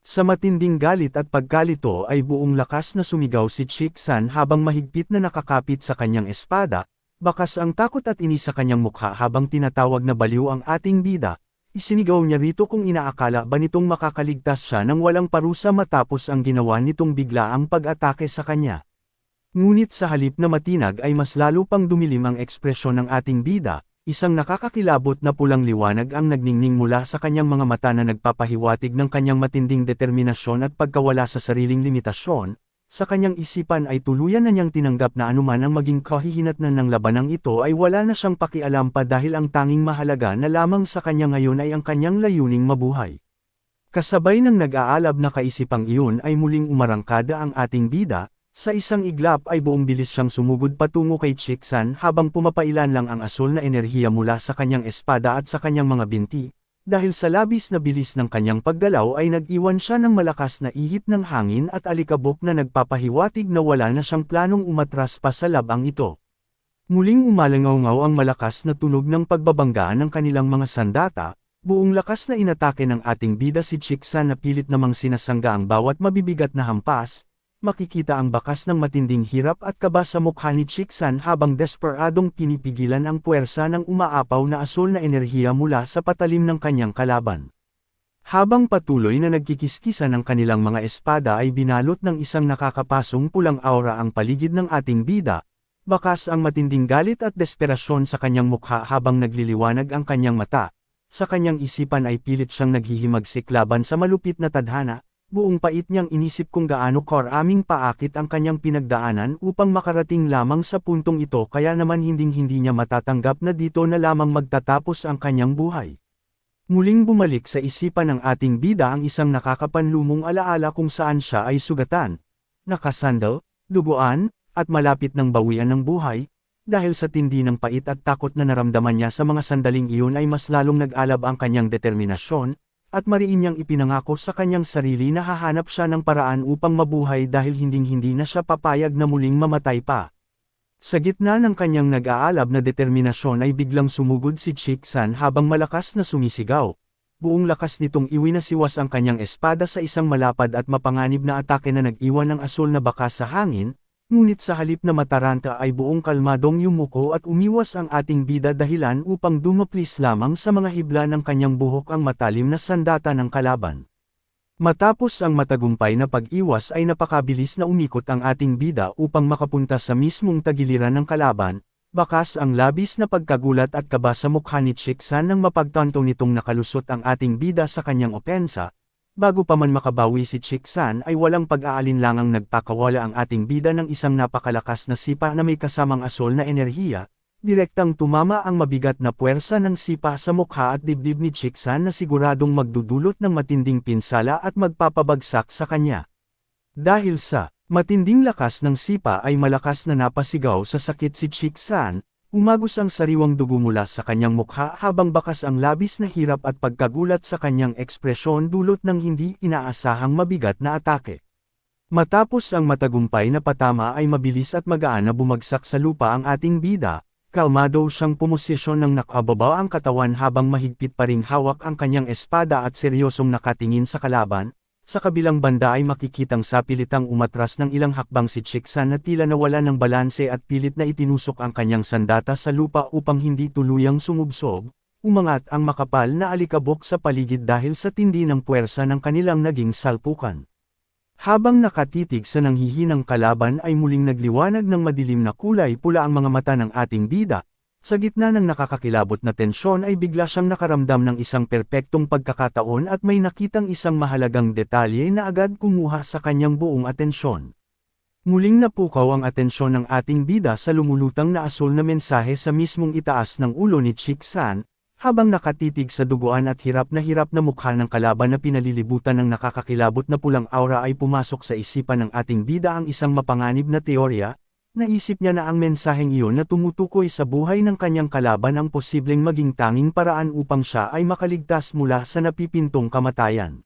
Sa matinding galit at pagkalito ay buong lakas na sumigaw si Chiksan habang mahigpit na nakakapit sa kanyang espada. Bakas ang takot at inis sa kanyang mukha habang tinatawag na baliw ang ating bida. Isinigaw niya rito kung inaakala ba nitong makakaligtas siya ng walang parusa matapos ang ginawa nitong biglaang pag-atake sa kanya. Ngunit sa halip na matinag ay mas lalo pang dumilim ang ekspresyon ng ating bida. Isang nakakakilabot na pulang liwanag ang nagningning mula sa kanyang mga mata na nagpapahiwatig ng kanyang matinding determinasyon at pagkawala sa sariling limitasyon. Sa kanyang isipan ay tuluyan na niyang tinanggap na anuman ang maging kahihinatnan ng labanang ito ay wala na siyang pakialam pa dahil ang tanging mahalaga na lamang sa kanya ngayon ay ang kanyang layuning mabuhay. Kasabay ng nag-aalab na kaisipang iyon ay muling umarangkada ang ating bida. Sa isang iglap ay buong bilis siyang sumugod patungo kay Chiksan habang pumapailan lang ang asol na enerhiya mula sa kanyang espada at sa kanyang mga binti. Dahil sa labis na bilis ng kanyang paggalaw ay nag-iwan siya ng malakas na ihip ng hangin at alikabok na nagpapahiwatig na wala na siyang planong umatras pa sa labang ito. Muling umalangaw-ngaw ang malakas na tunog ng pagbabangga ng kanilang mga sandata, buong lakas na inatake ng ating bida si Chiksan na pilit namang sinasangga ang bawat mabibigat na hampas. Makikita ang bakas ng matinding hirap at kaba sa mukha ni Chiksan habang desperadong pinipigilan ang puwersa ng umaapaw na asul na enerhiya mula sa patalim ng kanyang kalaban. Habang patuloy na nagkikiskisan ng kanilang mga espada ay binalot ng isang nakakapasong pulang aura ang paligid ng ating bida, bakas ang matinding galit at desperasyon sa kanyang mukha habang nagliliwanag ang kanyang mata. Sa kanyang isipan ay pilit siyang naghihimagsik laban sa malupit na tadhana. Buong pait niyang inisip kung gaano karaming paakit ang kanyang pinagdaanan upang makarating lamang sa puntong ito kaya naman hinding-hindi niya matatanggap na dito na lamang magtatapos ang kanyang buhay. Muling bumalik sa isipan ng ating bida ang isang nakakapanlumong alaala kung saan siya ay sugatan, nakasandal, duguan, at malapit ng bawian ng buhay, dahil sa tindi ng pait at takot na naramdaman niya sa mga sandaling iyon ay mas lalong nag-alab ang kanyang determinasyon, at mariin niyang ipinangako sa kanyang sarili na hahanap siya ng paraan upang mabuhay dahil hinding-hindi na siya papayag na muling mamatay pa. Sa gitna ng kanyang nag-aalab na determinasyon ay biglang sumugod si Chiksan habang malakas na sumisigaw. Buong lakas nitong iwinasiwas ang kanyang espada sa isang malapad at mapanganib na atake na nag-iwan ng asul na bakas sa hangin, ngunit sa halip na mataranta ay buong kalmadong yumuko at umiwas ang ating bida dahilan upang dumaplis lamang sa mga hibla ng kanyang buhok ang matalim na sandata ng kalaban. Matapos ang matagumpay na pag-iwas ay napakabilis na umikot ang ating bida upang makapunta sa mismong tagiliran ng kalaban, bakas ang labis na pagkagulat at kaba sa mukha ni Chiksan nang mapagtanto nitong nakalusot ang ating bida sa kanyang opensa. Bago pa man makabawi si Chiksan ay walang pag-aalinlangang nagpakawala ang ating bida ng isang napakalakas na sipa na may kasamang asul na enerhiya, direktang tumama ang mabigat na puwersa ng sipa sa mukha at dibdib ni Chiksan na siguradong magdudulot ng matinding pinsala at magpapabagsak sa kanya. Dahil sa matinding lakas ng sipa ay malakas na napasigaw sa sakit si Chiksan, umagos ang sariwang dugo mula sa kanyang mukha habang bakas ang labis na hirap at pagkagulat sa kanyang ekspresyon dulot ng hindi inaasahang mabigat na atake. Matapos ang matagumpay na patama ay mabilis at magaan na bumagsak sa lupa ang ating bida, kalmado siyang pumosisyon ng nakababa ang katawan habang mahigpit pa ring hawak ang kanyang espada at seryosong nakatingin sa kalaban. Sa kabilang banda ay makikitang sapilitang umatras ng ilang hakbang si Chiksan na tila nawala ng balanse at pilit na itinusok ang kanyang sandata sa lupa upang hindi tuluyang sumubsob, umangat ang makapal na alikabok sa paligid dahil sa tindi ng puwersa ng kanilang naging salpukan. Habang nakatitig sa nanghihinang kalaban ay muling nagliwanag ng madilim na kulay pula ang mga mata ng ating bida. Sa gitna ng nakakakilabot na tensyon ay bigla siyang nakaramdam ng isang perpektong pagkakataon at may nakitang isang mahalagang detalye na agad kumuha sa kanyang buong atensyon. Muling napukaw ang atensyon ng ating bida sa lumulutang na asul na mensahe sa mismong itaas ng ulo ni Chiksan, habang nakatitig sa duguan at hirap na mukha ng kalaban na pinalilibutan ng nakakakilabot na pulang aura ay pumasok sa isipan ng ating bida ang isang mapanganib na teorya. Naisip niya na ang mensaheng iyon na tumutukoy sa buhay ng kanyang kalaban ang posibleng maging tanging paraan upang siya ay makaligtas mula sa napipintong kamatayan.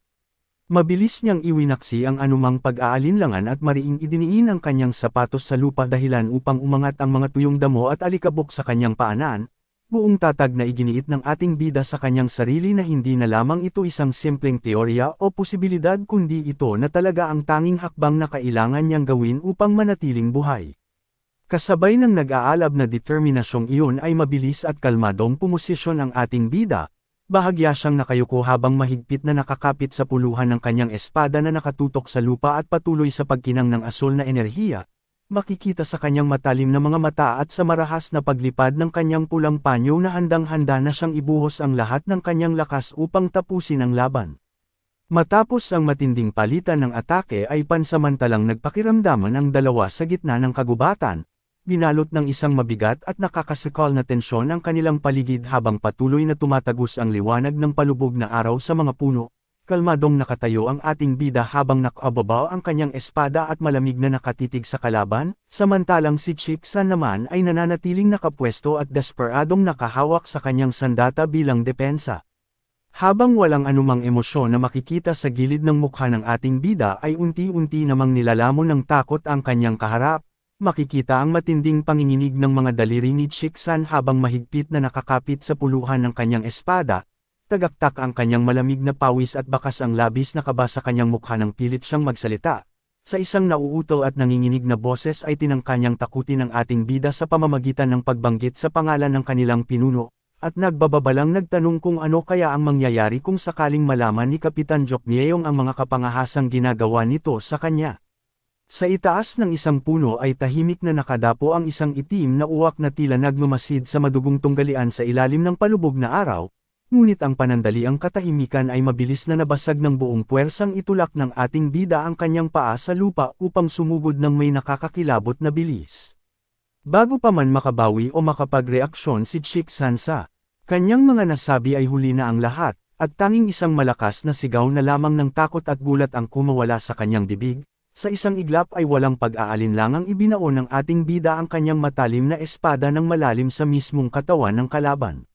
Mabilis niyang iwinaksi ang anumang pag-aalinlangan at mariing idiniin ang kanyang sapatos sa lupa dahilan upang umangat ang mga tuyong damo at alikabok sa kanyang paanan, buong tatag na iginiit ng ating bida sa kanyang sarili na hindi na lamang ito isang simpleng teorya o posibilidad kundi ito na talaga ang tanging hakbang na kailangan niyang gawin upang manatiling buhay. Kasabay ng nag-aalab na determinasyong iyon ay mabilis at kalmadong pumosisyon ang ating bida, bahagya siyang nakayuko habang mahigpit na nakakapit sa puluhan ng kanyang espada na nakatutok sa lupa at patuloy sa pagkinang ng asul na enerhiya, makikita sa kanyang matalim na mga mata at sa marahas na paglipad ng kanyang pulang panyo na handang-handa na siyang ibuhos ang lahat ng kanyang lakas upang tapusin ang laban. Matapos ang matinding palitan ng atake ay pansamantalang nagpakiramdaman ang dalawa sa gitna ng kagubatan. Binalot ng isang mabigat at nakakasakal na tensyon ang kanilang paligid habang patuloy na tumatagos ang liwanag ng palubog na araw sa mga puno. Kalmadong nakatayo ang ating bida habang nakababa ang kanyang espada at malamig na nakatitig sa kalaban, samantalang si Chiksan naman ay nananatiling nakapwesto at desperadong nakahawak sa kanyang sandata bilang depensa. Habang walang anumang emosyon na makikita sa gilid ng mukha ng ating bida ay unti-unti namang nilalamon ng takot ang kanyang kaharap. Makikita ang matinding panginginig ng mga daliri ni Chiksan habang mahigpit na nakakapit sa puluhan ng kanyang espada. Tagaktak ang kanyang malamig na pawis at bakas ang labis na kaba sa kanyang mukha nang pilit siyang magsalita. Sa isang nauutol at nanginginig na boses ay tinangka niyang takutin ang ating bida sa pamamagitan ng pagbanggit sa pangalan ng kanilang pinuno, at nagbababalang nagtanong kung ano kaya ang mangyayari kung sakaling malaman ni Kapitan Jokmyeong ang mga kapangahasang ginagawa nito sa kanya. Sa itaas ng isang puno ay tahimik na nakadapo ang isang itim na uwak na tila nagmamasid sa madugong tunggalian sa ilalim ng palubog na araw, ngunit ang panandaliang katahimikan ay mabilis na nabasag ng buong puwersang itulak ng ating bida ang kanyang paa sa lupa upang sumugod ng may nakakakilabot na bilis. Bago pa man makabawi o makapagreaksyon si Chiksan sa kanyang mga nasabi ay huli na ang lahat, at tanging isang malakas na sigaw na lamang ng takot at gulat ang kumawala sa kanyang bibig. Sa isang iglap ay walang pag-aalinlangang ibinaon ng ating bida ang kanyang matalim na espada ng malalim sa mismong katawan ng kalaban.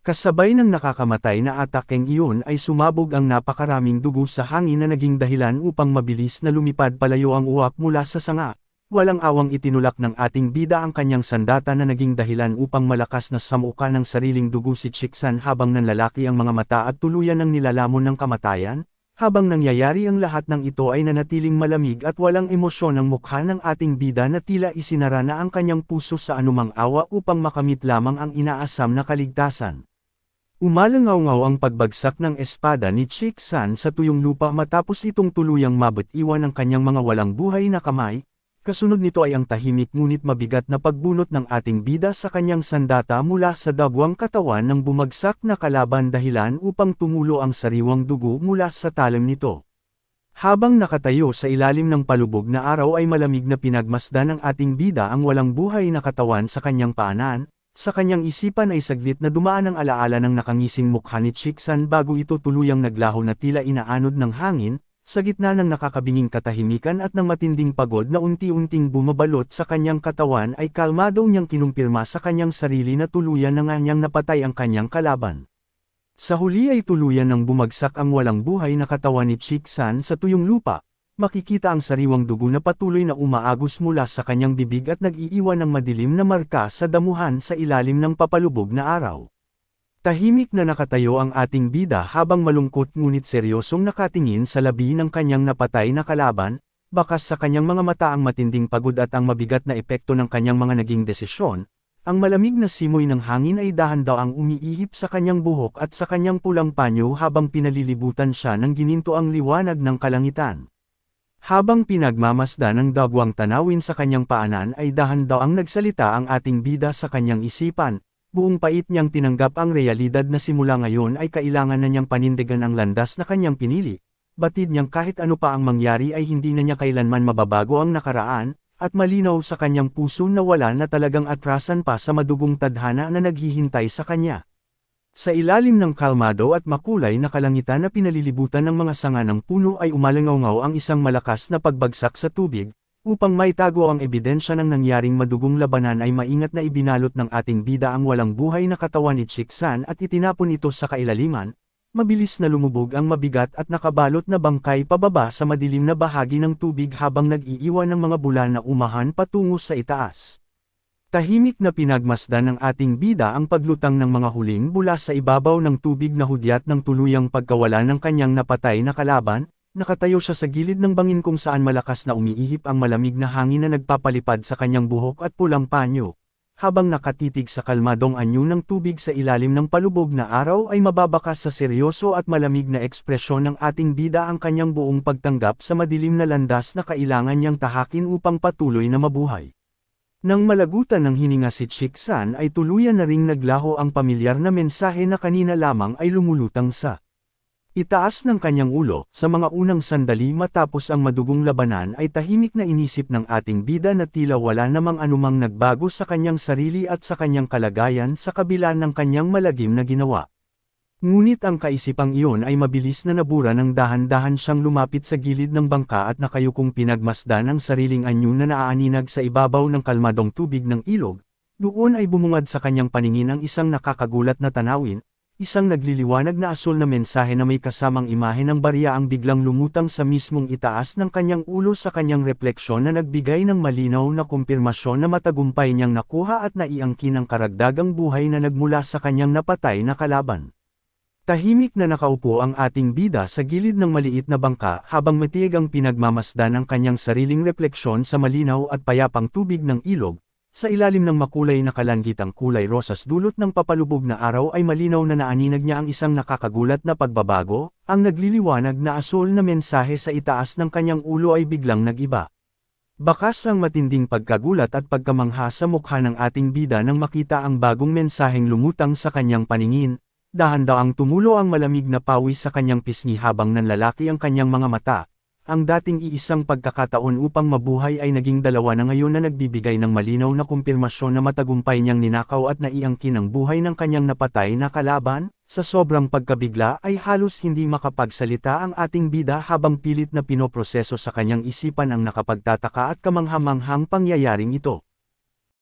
Kasabay ng nakakamatay na atakeng iyon ay sumabog ang napakaraming dugo sa hangin na naging dahilan upang mabilis na lumipad palayo ang uwak mula sa sanga. Walang awang itinulak ng ating bida ang kanyang sandata na naging dahilan upang malakas na samuka ng sariling dugo si Chiksan habang nanlalaki ang mga mata at tuluyan ng nilalamon ng kamatayan. Habang nangyayari ang lahat ng ito ay nanatiling malamig at walang emosyon ang mukha ng ating bida na tila isinara na ang kanyang puso sa anumang awa upang makamit lamang ang inaasam na kaligtasan. Umalangaw-ngaw ang pagbagsak ng espada ni Chiksan sa tuyong lupa matapos itong tuluyang mabitiwan ng kanyang mga walang buhay na kamay. Kasunod nito ay ang tahimik ngunit mabigat na pagbunot ng ating bida sa kanyang sandata mula sa dagwang katawan ng bumagsak na kalaban dahilan upang tumulo ang sariwang dugo mula sa talim nito. Habang nakatayo sa ilalim ng palubog na araw ay malamig na pinagmasdan ng ating bida ang walang buhay na katawan sa kanyang paanan. Sa kanyang isipan ay saglit na dumaan ang alaala ng nakangising mukha ni Chiksan bago ito tuluyang naglaho na tila inaanod ng hangin. Sa gitna ng nakakabinging katahimikan at ng matinding pagod na unti-unting bumabalot sa kanyang katawan ay kalmado niyang kinumpirma sa kanyang sarili na tuluyan na nga niyang napatay ang kanyang kalaban. Sa huli ay tuluyan ng bumagsak ang walang buhay na katawan ni Chiksan sa tuyong lupa. Makikita ang sariwang dugo na patuloy na umaagos mula sa kanyang bibig at nag-iiwan ng madilim na marka sa damuhan sa ilalim ng papalubog na araw. Tahimik na nakatayo ang ating bida habang malungkot ngunit seryosong nakatingin sa labi ng kanyang napatay na kalaban, bakas sa kanyang mga mata ang matinding pagod at ang mabigat na epekto ng kanyang mga naging desisyon. Ang malamig na simoy ng hangin ay dahan-dahang umiihip sa kanyang buhok at sa kanyang pulang panyo habang pinalilibutan siya ng gininto ang liwanag ng kalangitan. Habang pinagmamasdan ng dagwang tanawin sa kanyang paanan ay dahan-dahang nagsalita ang ating bida sa kanyang isipan. Buong pait niyang tinanggap ang realidad na simula ngayon ay kailangan na niyang panindigan ang landas na kanyang pinili. Batid niyang kahit ano pa ang mangyari ay hindi na niya kailanman mababago ang nakaraan, at malinaw sa kanyang puso na wala na talagang atrasan pa sa madugong tadhana na naghihintay sa kanya. Sa ilalim ng kalmado at makulay na kalangitan na pinalilibutan ng mga sanga ng puno ay umalangaw-ngaw ang isang malakas na pagbagsak sa tubig. Upang maitago ang ebidensya ng nangyaring madugong labanan ay maingat na ibinalot ng ating bida ang walang buhay na katawan ni Chiksan at itinapon ito sa kailaliman. Mabilis na lumubog ang mabigat at nakabalot na bangkay pababa sa madilim na bahagi ng tubig habang nag-iiwan ng mga bulan na umahan patungo sa itaas. Tahimik na pinagmasdan ng ating bida ang paglutang ng mga huling bula sa ibabaw ng tubig na hudyat ng tuluyang pagkawala ng kanyang napatay na kalaban. Nakatayo siya sa gilid ng bangin kung saan malakas na umiihip ang malamig na hangin na nagpapalipad sa kanyang buhok at pulang panyo. Habang nakatitig sa kalmadong anyo ng tubig sa ilalim ng palubog na araw ay mababakas sa seryoso at malamig na ekspresyon ng ating bida ang kanyang buong pagtanggap sa madilim na landas na kailangan niyang tahakin upang patuloy na mabuhay. Nang malagutan ng hininga si Chiksan ay tuluyan na ring naglaho ang pamilyar na mensahe na kanina lamang ay lumulutang sa itaas ng kanyang ulo. Sa mga unang sandali matapos ang madugong labanan ay tahimik na inisip ng ating bida na tila wala namang anumang nagbago sa kanyang sarili at sa kanyang kalagayan sa kabila ng kanyang malagim na ginawa. Ngunit ang kaisipang iyon ay mabilis na nabura ng dahan-dahan siyang lumapit sa gilid ng bangka at nakayukong pinagmasdan ang sariling anyo na naaaninag sa ibabaw ng kalmadong tubig ng ilog. Doon ay bumungad sa kanyang paningin ang isang nakakagulat na tanawin. isang nagliliwanag na asul na mensahe na may kasamang imahe ng barya ang biglang lumutang sa mismong itaas ng kanyang ulo sa kanyang refleksyon na nagbigay ng malinaw na kumpirmasyon na matagumpay niyang nakuha at naiangkin ang karagdagang buhay na nagmula sa kanyang napatay na kalaban. Tahimik na nakaupo ang ating bida sa gilid ng maliit na bangka habang matiig ang pinagmamasdan ng kanyang sariling refleksyon sa malinaw at payapang tubig ng ilog. Sa ilalim ng makulay na kalanggitang kulay rosas dulot ng papalubog na araw ay malinaw na naaninag niya ang isang nakakagulat na pagbabago, ang nagliliwanag na asul na mensahe sa itaas ng kanyang ulo ay biglang nag-iba. Bakas ang matinding pagkagulat at pagkamangha sa mukha ng ating bida nang makita ang bagong mensaheng lumutang sa kanyang paningin, dahan-daang tumulo ang malamig na pawis sa kanyang pisngi habang nanlalaki ang kanyang mga mata. Ang dating iisang pagkakataon upang mabuhay ay naging dalawa na ngayon na nagbibigay ng malinaw na kumpirmasyon na matagumpay niyang ninakaw at naiangkin ang buhay ng kanyang napatay na kalaban. Sa sobrang pagkabigla ay halos hindi makapagsalita ang ating bida habang pilit na pinoproseso sa kanyang isipan ang nakapagtataka at kamanghamanghang pangyayaring ito.